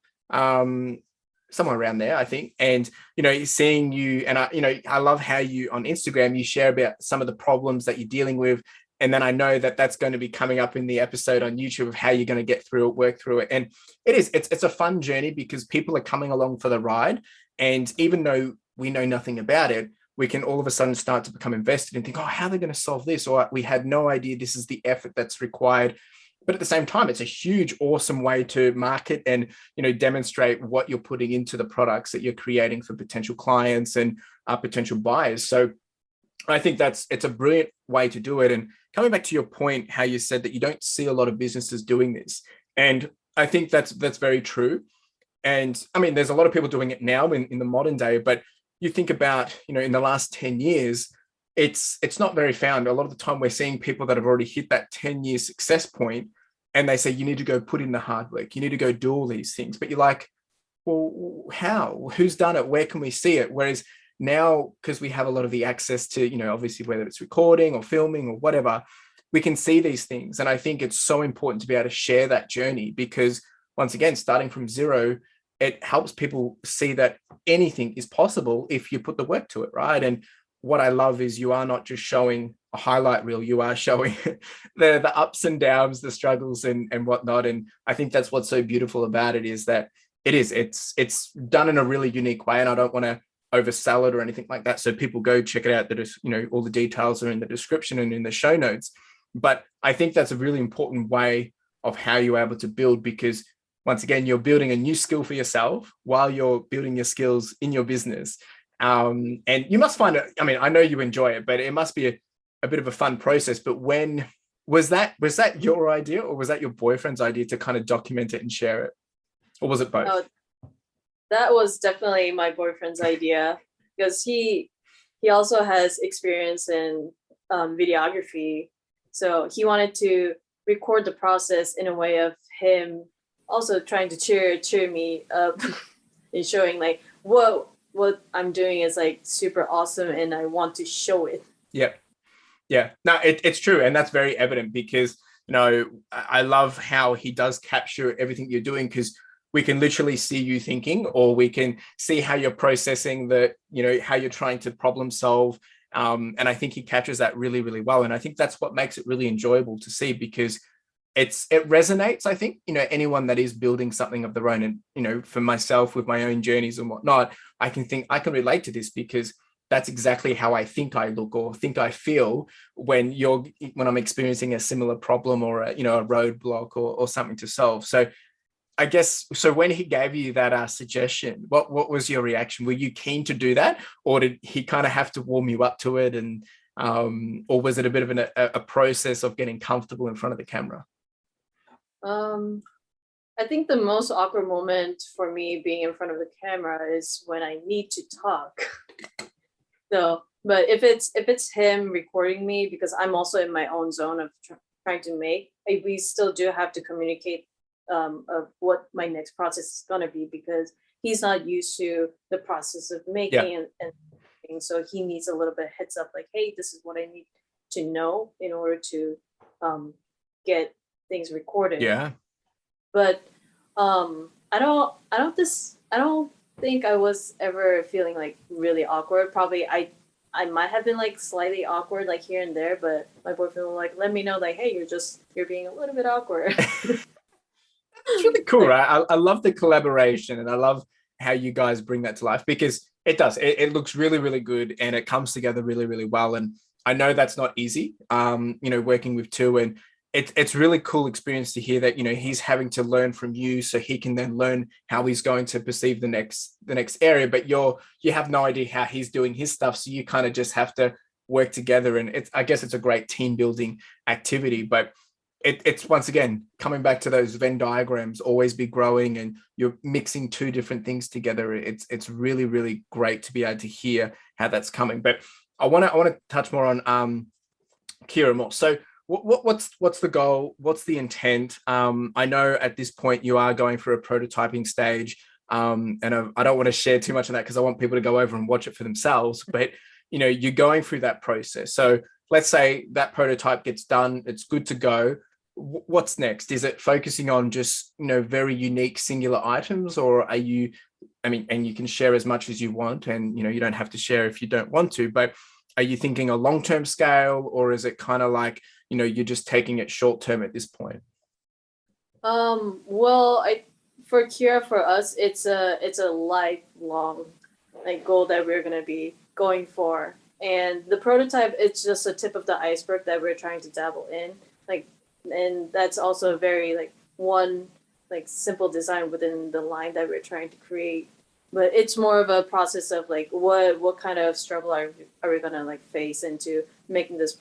somewhere around there, I think. And you know, seeing you, and I love how you on Instagram you share about some of the problems that you're dealing with, and then I know that that's going to be coming up in the episode on YouTube of how you're going to get through it, work through it. And it's a fun journey because people are coming along for the ride, and even though we know nothing about it, we can all of a sudden start to become invested and think, oh, how are they going to solve this? Or we had no idea this is the effort that's required. But at the same time, it's a huge, awesome way to market and, you know, demonstrate what you're putting into the products that you're creating for potential clients and potential buyers. So I think it's a brilliant way to do it. And coming back to your point, how you said that you don't see a lot of businesses doing this, and I think that's very true. And I mean, there's a lot of people doing it now in the modern day, but you think about, you know, in the last 10 years, it's not very found. A lot of the time we're seeing people that have already hit that 10-year success point, and they say, you need to go put in the hard work. You need to go do all these things. But you're like, well, how? Who's done it? Where can we see it? Whereas now, because we have a lot of the access to, you know, obviously whether it's recording or filming or whatever, we can see these things. And I think it's so important to be able to share that journey, because once again, starting from zero, it helps people see that anything is possible if you put the work to it, right? And what I love is you are not just showing a highlight reel, you are showing the ups and downs, the struggles and whatnot. And I think that's what's so beautiful about it, is that it's done in a really unique way. And I don't want to oversell it or anything like that. So people go check it out. That is, you know, all the details are in the description and in the show notes. But I think that's a really important way of how you're able to build, because once again, you're building a new skill for yourself while you're building your skills in your business. And you must find it, I mean, I know you enjoy it, but it must be a bit of a fun process. But when was that your idea, or was that your boyfriend's idea to kind of document it and share it? Or was it both? No, that was definitely my boyfriend's idea, because he also has experience in videography. So he wanted to record the process in a way of him also trying to cheer me up and showing like what I'm doing is like super awesome and I want to show it. Yeah. Yeah. No, it's true. And that's very evident, because, you know, I love how he does capture everything you're doing, because we can literally see you thinking, or we can see how you're processing the, you know, how you're trying to problem solve. And I think he captures that really, really well. And I think that's what makes it really enjoyable to see, because it resonates. I think, you know, anyone that is building something of their own, and, you know, for myself with my own journeys and whatnot, I can relate to this, because that's exactly how I think I look or think I feel when I'm experiencing a similar problem or a roadblock or something to solve. So I guess, so when he gave you that suggestion, what was your reaction? Were you keen to do that, or did he kind of have to warm you up to it, and or was it a bit of a process of getting comfortable in front of the camera? Um, I think the most awkward moment for me being in front of the camera is when I need to talk. So, but if it's him recording me, because I'm also in my own zone of trying to make, we still do have to communicate of what my next process is gonna be, because he's not used to the process of Yeah. making and everything. So he needs a little bit heads up, like, hey, this is what I need to know in order to get things recorded. Yeah. But I don't think I was ever feeling like really awkward. Probably I might have been like slightly awkward like here and there, but my boyfriend will like let me know like, hey, you're being a little bit awkward. It's really cool, Like, right? I love the collaboration, and I love how you guys bring that to life, because it looks really, really good, and it comes together really, really well. And I know that's not easy, working with two, and it's really cool experience to hear that, he's having to learn from you so he can then learn how he's going to perceive the next area, but you have no idea how he's doing his stuff. So you kind of just have to work together, and I guess it's a great team building activity. But it's once again coming back to those Venn diagrams, always be growing, and you're mixing two different things together. It's really, really great to be able to hear how that's coming. But I want to touch more on Kira more. So what's the goal? What's the intent? I know at this point you are going through a prototyping stage, and I don't want to share too much of that because I want people to go over and watch it for themselves. But you're going through that process. So let's say that prototype gets done, it's good to go. What's next? Is it focusing on just very unique singular items, or are you? I mean, and you can share as much as you want, and you don't have to share if you don't want to. But are you thinking a long-term scale, or is it kind of like you're just taking it short-term at this point? well, I for Kira, for us, it's a lifelong like goal that we're gonna be going for. And the prototype, it's just a tip of the iceberg that we're trying to dabble in. Like, and that's also a very like one like simple design within the line that we're trying to create. But it's more of a process of like what kind of struggle are we gonna like face into making this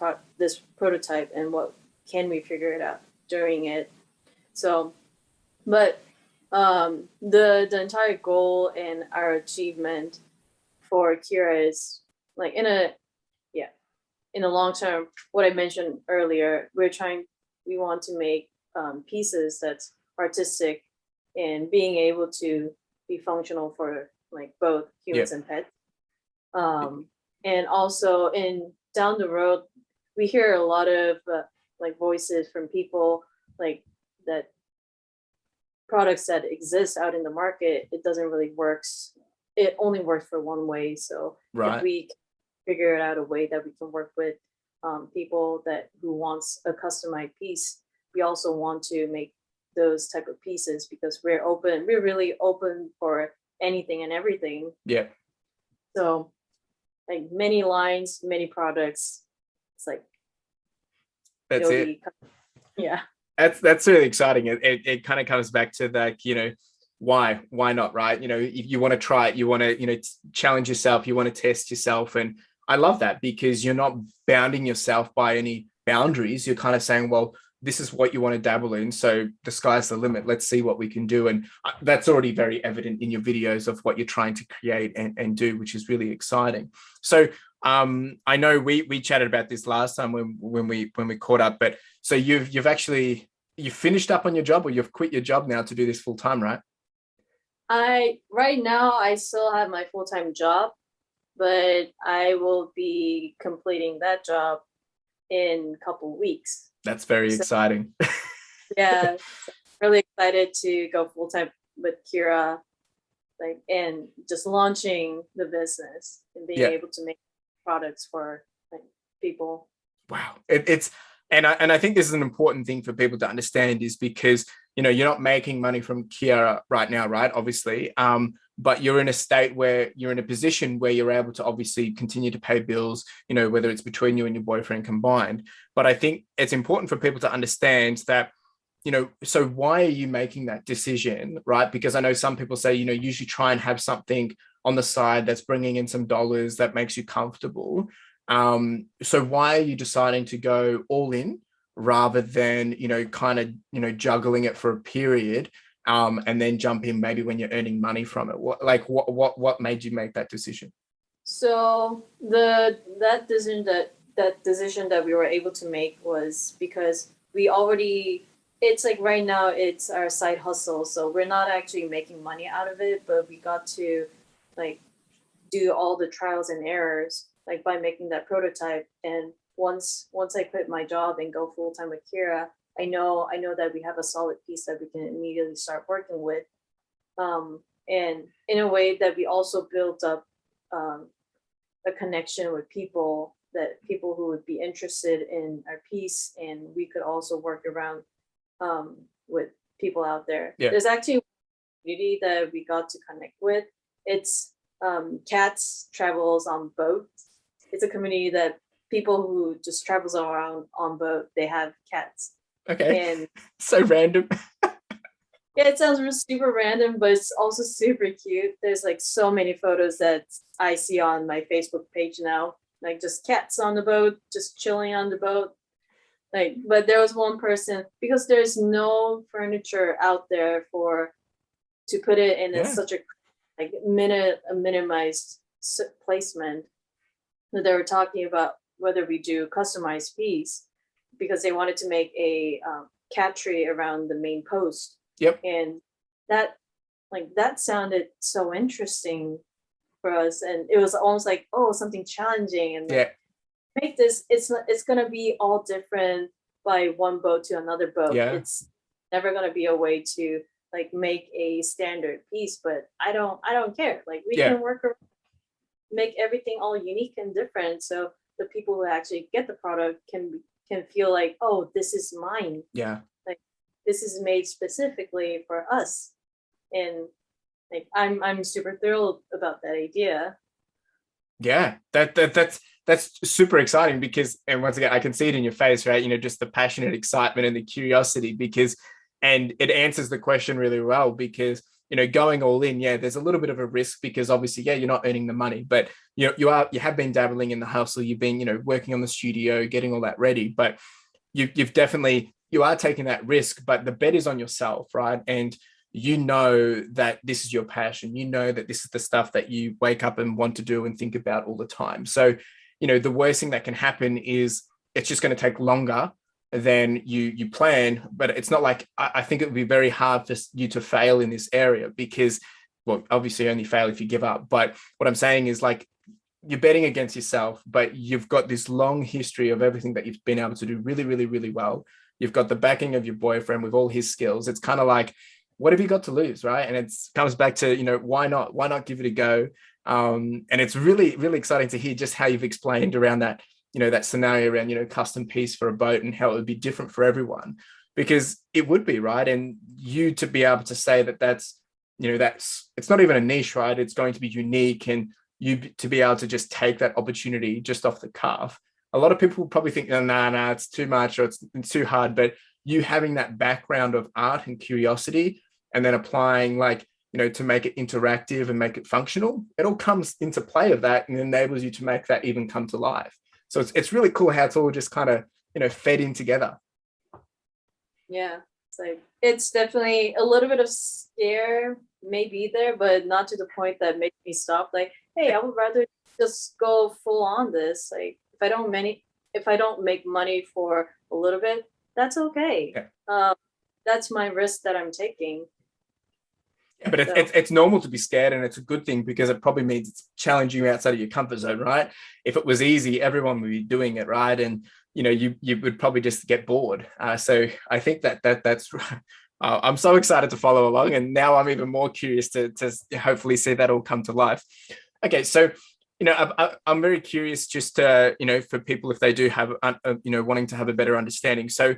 prototype, and what can we figure it out during it. So, but the entire goal and our achievement for Kira is like in a long term, what I mentioned earlier, we want to make pieces that's artistic and being able to be functional for like both Yeah. humans and pets. And also in down the road, we hear a lot of like voices from people like that products that exist out in the market, it doesn't really works. It only works for one way. So if Right. we figure out a way that we can work with people who wants a customized piece, we also want to make those type of pieces, because we're really open for anything and everything. Yeah. So like many lines, many products. It's like That's it'll it. be yeah. That's really exciting. It kind of comes back to like, why not, right? If you want to try it, you want to, challenge yourself, you want to test yourself. And I love that, because you're not bounding yourself by any boundaries. You're kind of saying, well, this is what you want to dabble in, so the sky's the limit. Let's see what we can do. And that's already very evident in your videos of what you're trying to create and do, which is really exciting. So I know we chatted about this last time when we caught up, but so you've finished up on your job, or you've quit your job now to do this full time, right? Right now I still have my full-time job, but I will be completing that job in a couple weeks. That's very So exciting. yeah, so really excited to go full-time with Kira, like, and just launching the business and being Yeah. able to make products for like people. Wow. It's and I think this is an important thing for people to understand, is because you're not making money from Kiara right now, right? Obviously. but you're in a state where you're in a position where you're able to obviously continue to pay bills, whether it's between you and your boyfriend combined. But I think it's important for people to understand that, so why are you making that decision, right? Because I know some people say, usually try and have something on the side that's bringing in some dollars that makes you comfortable. So why are you deciding to go all in rather than, kind of, juggling it for a period, and then jump in maybe when you're earning money from it? What made you make that decision? So that decision that we were able to make was because we already, it's like right now it's our side hustle, so we're not actually making money out of it, but we got to like do all the trials and errors like by making that prototype. And once I quit my job and go full time with Kira, I know that we have a solid piece that we can immediately start working with. And in a way that we also built up a connection with people who would be interested in our piece, and we could also work around with people out there. Yeah. There's actually a community that we got to connect with. It's Cats Travels on Boat. It's a community that people who just travels around on boat, they have cats. Okay. And So random. yeah, it sounds super random, but it's also super cute. There's like so many photos that I see on my Facebook page now, like just cats on the boat, just chilling on the boat. Like, but there was one person, because there's no furniture out there to put it in such a like minimized placement, that they were talking about whether we do customized piece, because they wanted to make a cat tree around the main post. Yep. And that sounded so interesting for us, and it was almost like, oh, something challenging. And make this, it's gonna be all different by one boat to another boat. Yeah. It's never gonna be a way to like make a standard piece, but I don't care. Like we can make everything all unique and different, so the people who actually get the product can feel like, oh, this is mine. Yeah. Like this is made specifically for us. And like I'm super thrilled about that idea. Yeah, that's super exciting because, and once again, I can see it in your face, right? Just the passionate excitement and the curiosity, because, and it answers the question really well, because, going all in, there's a little bit of a risk because obviously, you're not earning the money, but you have been dabbling in the hustle. You've been, working on the studio, getting all that ready, but you've definitely, you are taking that risk, but the bet is on yourself, right? And that this is your passion, that this is the stuff that you wake up and want to do and think about all the time. So, the worst thing that can happen is it's just going to take longer than you plan. But it's not like, I think it would be very hard for you to fail in this area because, well, obviously only fail if you give up. But what I'm saying is, like, you're betting against yourself, but you've got this long history of everything that you've been able to do really, really, really well. You've got the backing of your boyfriend with all his skills. It's kind of like, what have you got to lose, right? And it comes back to, why not give it a go? And it's really, really exciting to hear just how you've explained around that, that scenario around, custom piece for a boat and how it would be different for everyone, because it would be, right? And you to be able to say that's it's not even a niche, right? It's going to be unique, and you to be able to just take that opportunity just off the cuff. A lot of people probably think, nah, it's too much or it's too hard, but you having that background of art and curiosity, and then applying to make it interactive and make it functional, it all comes into play of that and enables you to make that even come to life. So it's really cool how it's all just kind of, fed in together. Yeah. It's like, it's definitely a little bit of scare maybe there, but not to the point that makes me stop. Like, hey, I would rather just go full on this. Like if I don't make money for a little bit, that's okay. Yeah. That's my risk that I'm taking. Yeah, but it's normal to be scared, and it's a good thing because it probably means it's challenging you outside of your comfort zone, right? If it was easy, everyone would be doing it, right? And you would probably just get bored. So I think that's I'm so excited to follow along, and now I'm even more curious to hopefully see that all come to life. Okay, so I'm very curious just to for people if they do have wanting to have a better understanding. So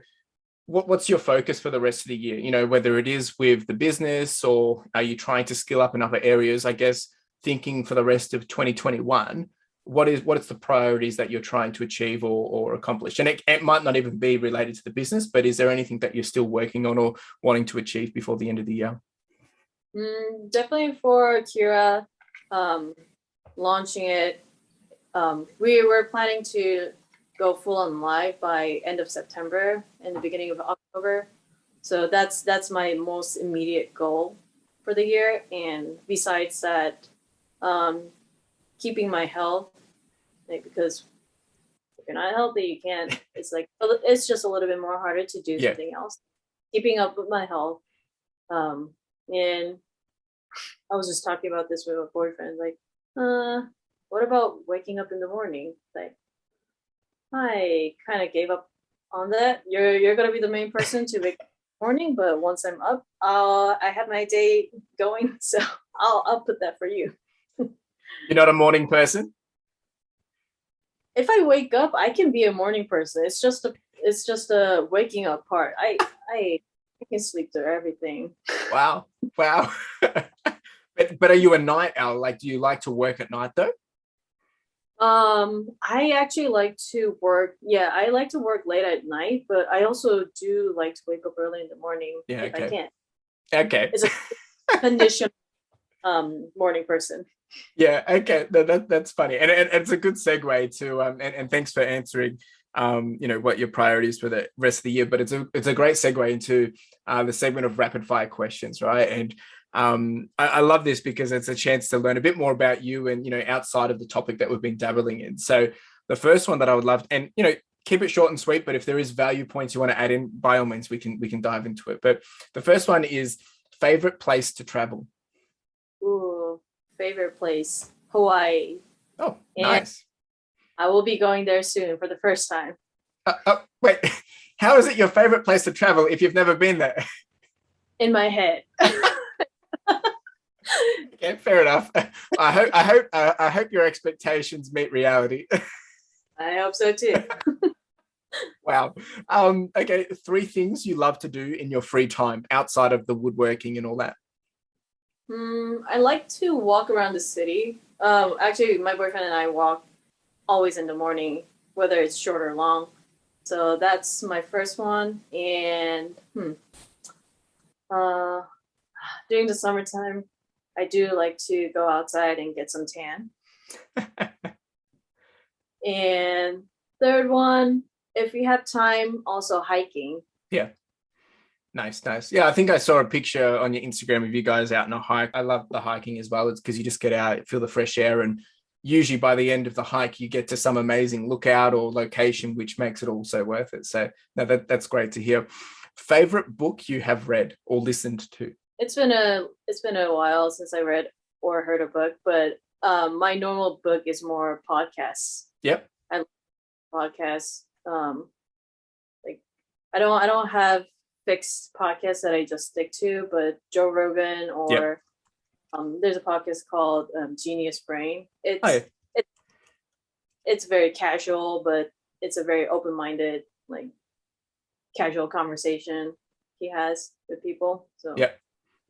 what's your focus for the rest of the year? You know, whether it is with the business or are you trying to skill up in other areas? I guess thinking for the rest of 2021, what is the priorities that you're trying to achieve or accomplish? And it might not even be related to the business, but is there anything that you're still working on or wanting to achieve before the end of the year? Definitely for Kira, launching it. We were planning to go full on live by end of September and the beginning of October. So that's my most immediate goal for the year. And besides that, keeping my health, like, because if you're not healthy, you can't. It's like it's just a little bit more harder to do Yeah. something else. Keeping up with my health, and I was just talking about this with my boyfriend. Like, what about waking up in the morning? Like, I kind of gave up on that. You're gonna be the main person to wake up in the morning, but once I'm up, I have my day going, so I'll put that for you. You're not a morning person? If I wake up, I can be a morning person. It's just a waking up part. I can sleep through everything. Wow. Wow. But are you a night owl? Like, do you like to work at night though? I actually like to work. Yeah, I like to work late at night, but I also do like to wake up early in the morning Yeah. if I Okay. can. Okay. It's a condition morning person. Yeah, okay. That's funny. And it's a good segue to and thanks for answering what your priorities for the rest of the year. But it's a great segue into the segment of rapid fire questions, right? And I love this because it's a chance to learn a bit more about you and outside of the topic that we've been dabbling in. So the first one that I would love, and keep it short and sweet, but if there is value points you want to add in, by all means we can dive into it. But the first one is favorite place to travel. Ooh, favorite place, Hawaii. Oh, And nice. I will be going there soon for the first time. Wait, how is it your favorite place to travel if you've never been there? In my head. Okay, fair enough. I hope your expectations meet reality. I hope so too. Wow. Okay, three things you love to do in your free time outside of the woodworking and all that. I like to walk around the city. Actually, my boyfriend and I walk always in the morning, whether it's short or long. So that's my first one. And uh, during the summertime, I do like to go outside and get some tan. And third one, if we have time, also hiking. Yeah. Nice, nice. Yeah, I think I saw a picture on your Instagram of you guys out on a hike. I love the hiking as well. It's because you just get out, feel the fresh air, and usually by the end of the hike, you get to some amazing lookout or location, which makes it all so worth it. So no, that's great to hear. Favorite book you have read or listened to? It's been a while since I read or heard a book, but my normal book is more podcasts. Yep. I love podcasts. Like I don't have fixed podcasts that I just stick to, but Joe Rogan or there's a podcast called Genius Brain. It's very casual, but it's a very open-minded, like casual conversation he has with people. So yeah.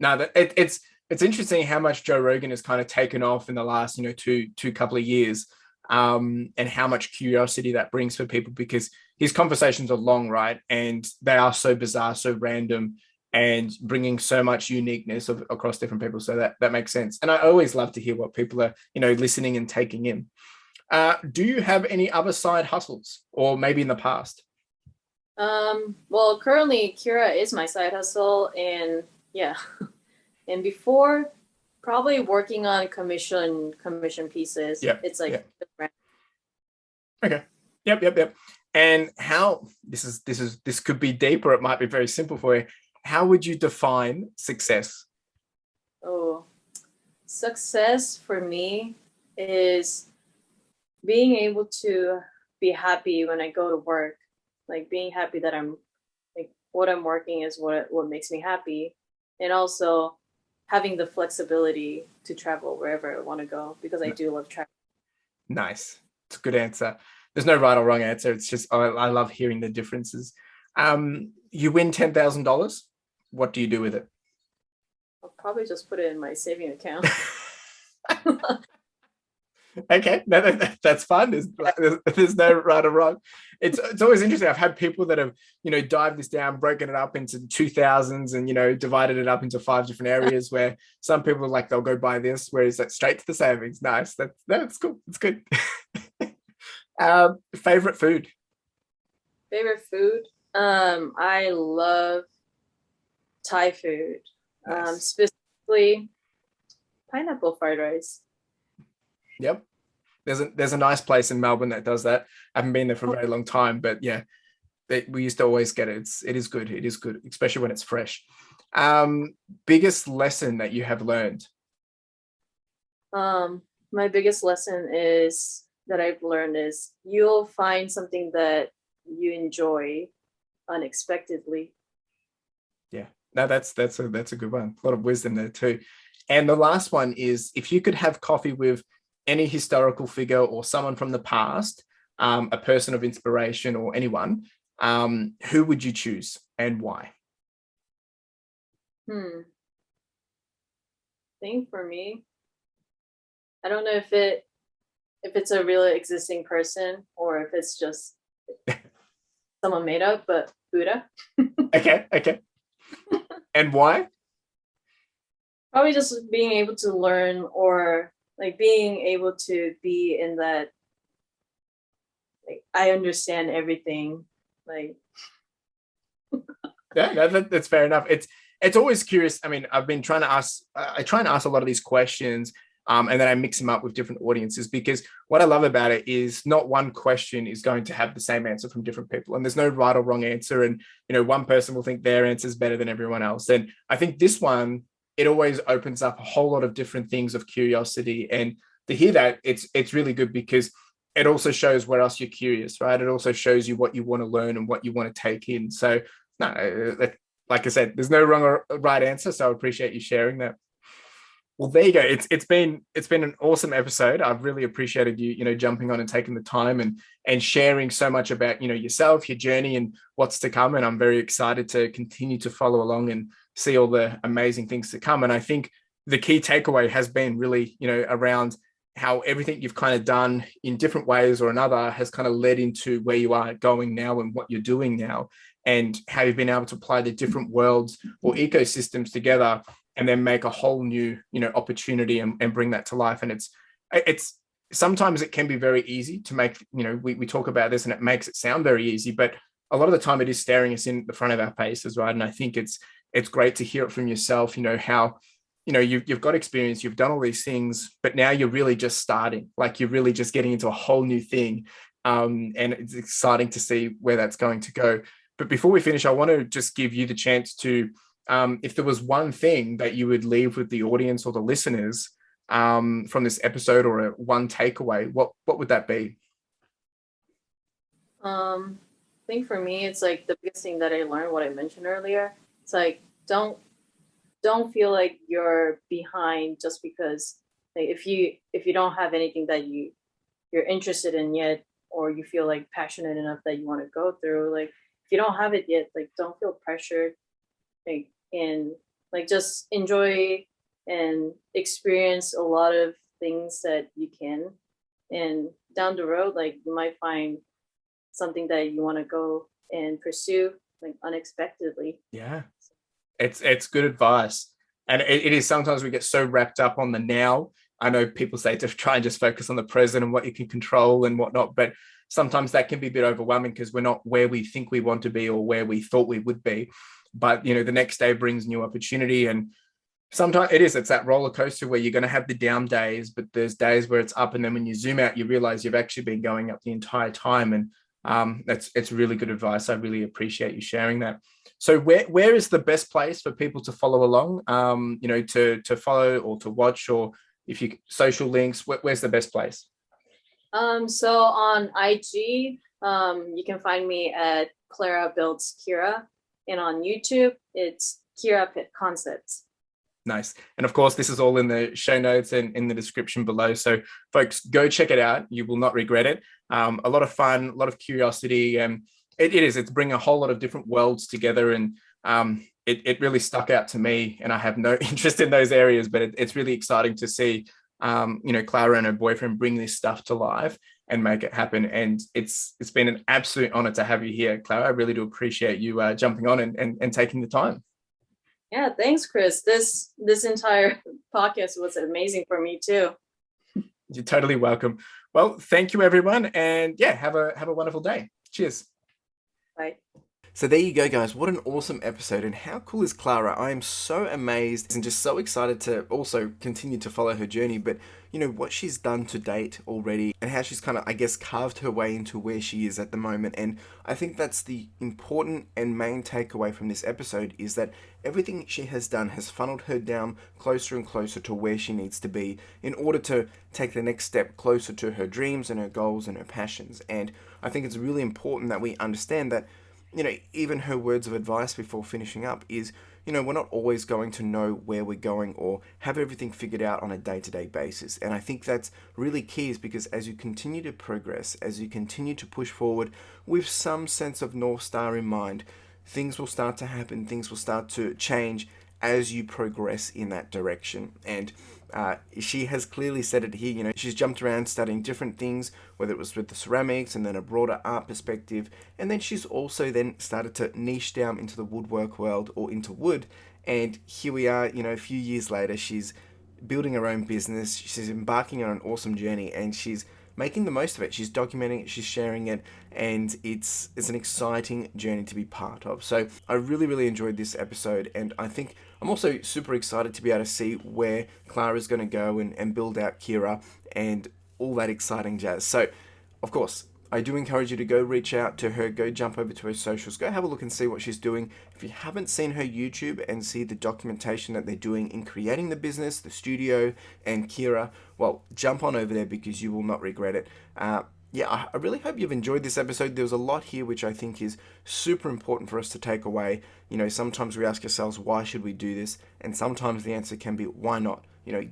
No, it's interesting how much Joe Rogan has kind of taken off in the last two couple of years, and how much curiosity that brings for people because his conversations are long, right, and they are so bizarre, so random, and bringing so much uniqueness across different people. So that makes sense, and I always love to hear what people are listening and taking in. Do you have any other side hustles, or maybe in the past? Well, currently Kira is my side hustle, and yeah. And before, probably working on commission pieces. Yeah. It's like okay. Yep. And how this could be deeper, it might be very simple for you. How would you define success? Oh, success for me is being able to be happy when I go to work. Like being happy that I'm like what I'm working is what makes me happy. And also having the flexibility to travel wherever I want to go because I do love travel. Nice. It's a good answer. There's no right or wrong answer. It's just I love hearing the differences. You win $10,000. What do you do with it? I'll probably just put it in my saving account. Okay, no, that's fun. There's no right or wrong. It's always interesting. I've had people that have dived this down, broken it up into 2000s, and divided it up into 5 different areas. Where some people are like they'll go buy this, whereas that's straight to the savings. Nice. That's cool. It's good. Favorite food? Favorite food? I love Thai food. Nice. Specifically pineapple fried rice. Yep. There's a nice place in Melbourne that does that. I haven't been there for a very long time, but yeah, we used to always get it. It is good. It is good, especially when it's fresh. Biggest lesson that you have learned? My biggest lesson is that I've learned is you'll find something that you enjoy unexpectedly. Yeah, no, that's a good one. A lot of wisdom there too. And the last one is, if you could have coffee with any historical figure or someone from the past, a person of inspiration or anyone, who would you choose and why? I think for me, I don't know if it's a real existing person or if it's just someone made up, but Buddha. Okay. And why? Probably just being able to learn, or like being able to be in that, like, I understand everything. Like, Yeah, no, that's fair enough. It's always curious. I mean, I've been trying to ask. I try and ask a lot of these questions, and then I mix them up with different audiences, because what I love about it is not one question is going to have the same answer from different people, and there's no right or wrong answer. And one person will think their answer is better than everyone else. And I think this one, it always opens up a whole lot of different things of curiosity, and to hear that, it's really good, because it also shows where else you're curious, right? It also shows you what you want to learn and what you want to take in. So no, like I said, there's no wrong or right answer. So I appreciate you sharing that. Well, there you go. It's been an awesome episode. I've really appreciated you jumping on and taking the time and sharing so much about yourself, your journey, and what's to come. And I'm very excited to continue to follow along and see all the amazing things to come. And I think the key takeaway has been really around how everything you've kind of done in different ways or another has kind of led into where you are going now and what you're doing now, and how you've been able to apply the different worlds or ecosystems together and then make a whole new opportunity and bring that to life. And it's sometimes it can be very easy to make, we talk about this and it makes it sound very easy, but a lot of the time it is staring us in the front of our faces, right? And I think it's great to hear it from yourself, how you've got experience, you've done all these things, but now you're really just starting, like you're really just getting into a whole new thing. And it's exciting to see where that's going to go. But before we finish, I want to just give you the chance to, if there was one thing that you would leave with the audience or the listeners from this episode, or one takeaway, what would that be? I think for me, it's like the biggest thing that I learned, what I mentioned earlier. It's like, don't feel like you're behind just because, like, if you don't have anything that you're interested in yet, or you feel like passionate enough that you want to go through, like if you don't have it yet, like don't feel pressured, like, and like just enjoy and experience a lot of things that you can, and down the road, like you might find something that you want to go and pursue, like unexpectedly. Yeah, it's good advice. And it is, sometimes we get so wrapped up on the now. I know people say to try and just focus on the present and what you can control and whatnot, but sometimes that can be a bit overwhelming because we're not where we think we want to be or where we thought we would be. But the next day brings new opportunity, and sometimes it's that roller coaster where you're going to have the down days, but there's days where it's up, and then when you zoom out, you realize you've actually been going up the entire time. And it's really good advice. I really appreciate you sharing that. So where is the best place for people to follow along, to follow or to watch, or if you social links, where's the best place? So on IG, you can find me at Clara Builds Kira, and on YouTube, it's Kira Pit Concepts. Nice. And of course, this is all in the show notes and in the description below. So folks, go check it out. You will not regret it. A lot of fun, a lot of curiosity. And It is. It's bringing a whole lot of different worlds together, and it really stuck out to me. And I have no interest in those areas, but it's really exciting to see, Clara and her boyfriend bring this stuff to life and make it happen. And it's been an absolute honor to have you here, Clara. I really do appreciate you jumping on and taking the time. Yeah, thanks, Chris. This entire podcast was amazing for me too. You're totally welcome. Well, thank you, everyone, and yeah, have a wonderful day. Cheers. Bye. So there you go, guys. What an awesome episode. And how cool is Clara? I am so amazed and just so excited to also continue to follow her journey. But, what she's done to date already and how she's kind of, I guess, carved her way into where she is at the moment. And I think that's the important and main takeaway from this episode is that everything she has done has funneled her down closer and closer to where she needs to be in order to take the next step closer to her dreams and her goals and her passions. And I think it's really important that we understand that even her words of advice before finishing up is, we're not always going to know where we're going or have everything figured out on a day-to-day basis. And I think that's really key is because as you continue to progress, as you continue to push forward with some sense of North Star in mind, things will start to happen, things will start to change as you progress in that direction. And she has clearly said it here, she's jumped around studying different things, whether it was with the ceramics and then a broader art perspective. And then she's also then started to niche down into the woodwork world or into wood. And here we are, a few years later, she's building her own business. She's embarking on an awesome journey and she's making the most of it. She's documenting it, she's sharing it, and it's an exciting journey to be part of. So I really, really enjoyed this episode, and I think I'm also super excited to be able to see where Clara's going to go and build out Kira and all that exciting jazz. So, of course, I do encourage you to go reach out to her, go jump over to her socials, go have a look and see what she's doing. If you haven't seen her YouTube and see the documentation that they're doing in creating the business, the studio, and Kira, well, jump on over there because you will not regret it. I really hope you've enjoyed this episode. There was a lot here which I think is super important for us to take away. Sometimes we ask ourselves, why should we do this? And sometimes the answer can be, why not?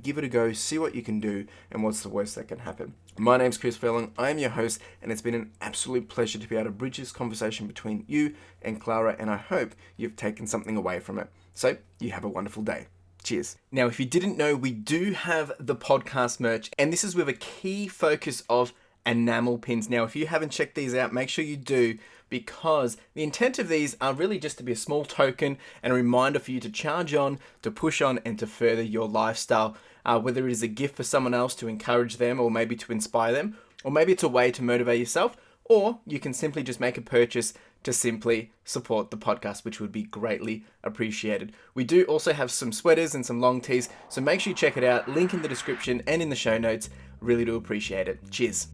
Give it a go, see what you can do, and what's the worst that can happen. My name's Chris Furlong. I am your host, and it's been an absolute pleasure to be able to bridge this conversation between you and Clara, and I hope you've taken something away from it. So, you have a wonderful day. Cheers. Now, if you didn't know, we do have the podcast merch, and this is with a key focus of enamel pins. Now, if you haven't checked these out, make sure you do, because the intent of these are really just to be a small token and a reminder for you to charge on, to push on, and to further your lifestyle. Whether it is a gift for someone else to encourage them or maybe to inspire them, or maybe it's a way to motivate yourself, or you can simply just make a purchase to simply support the podcast, which would be greatly appreciated. We do also have some sweaters and some long tees, so make sure you check it out. Link in the description and in the show notes. Really do appreciate it. Cheers.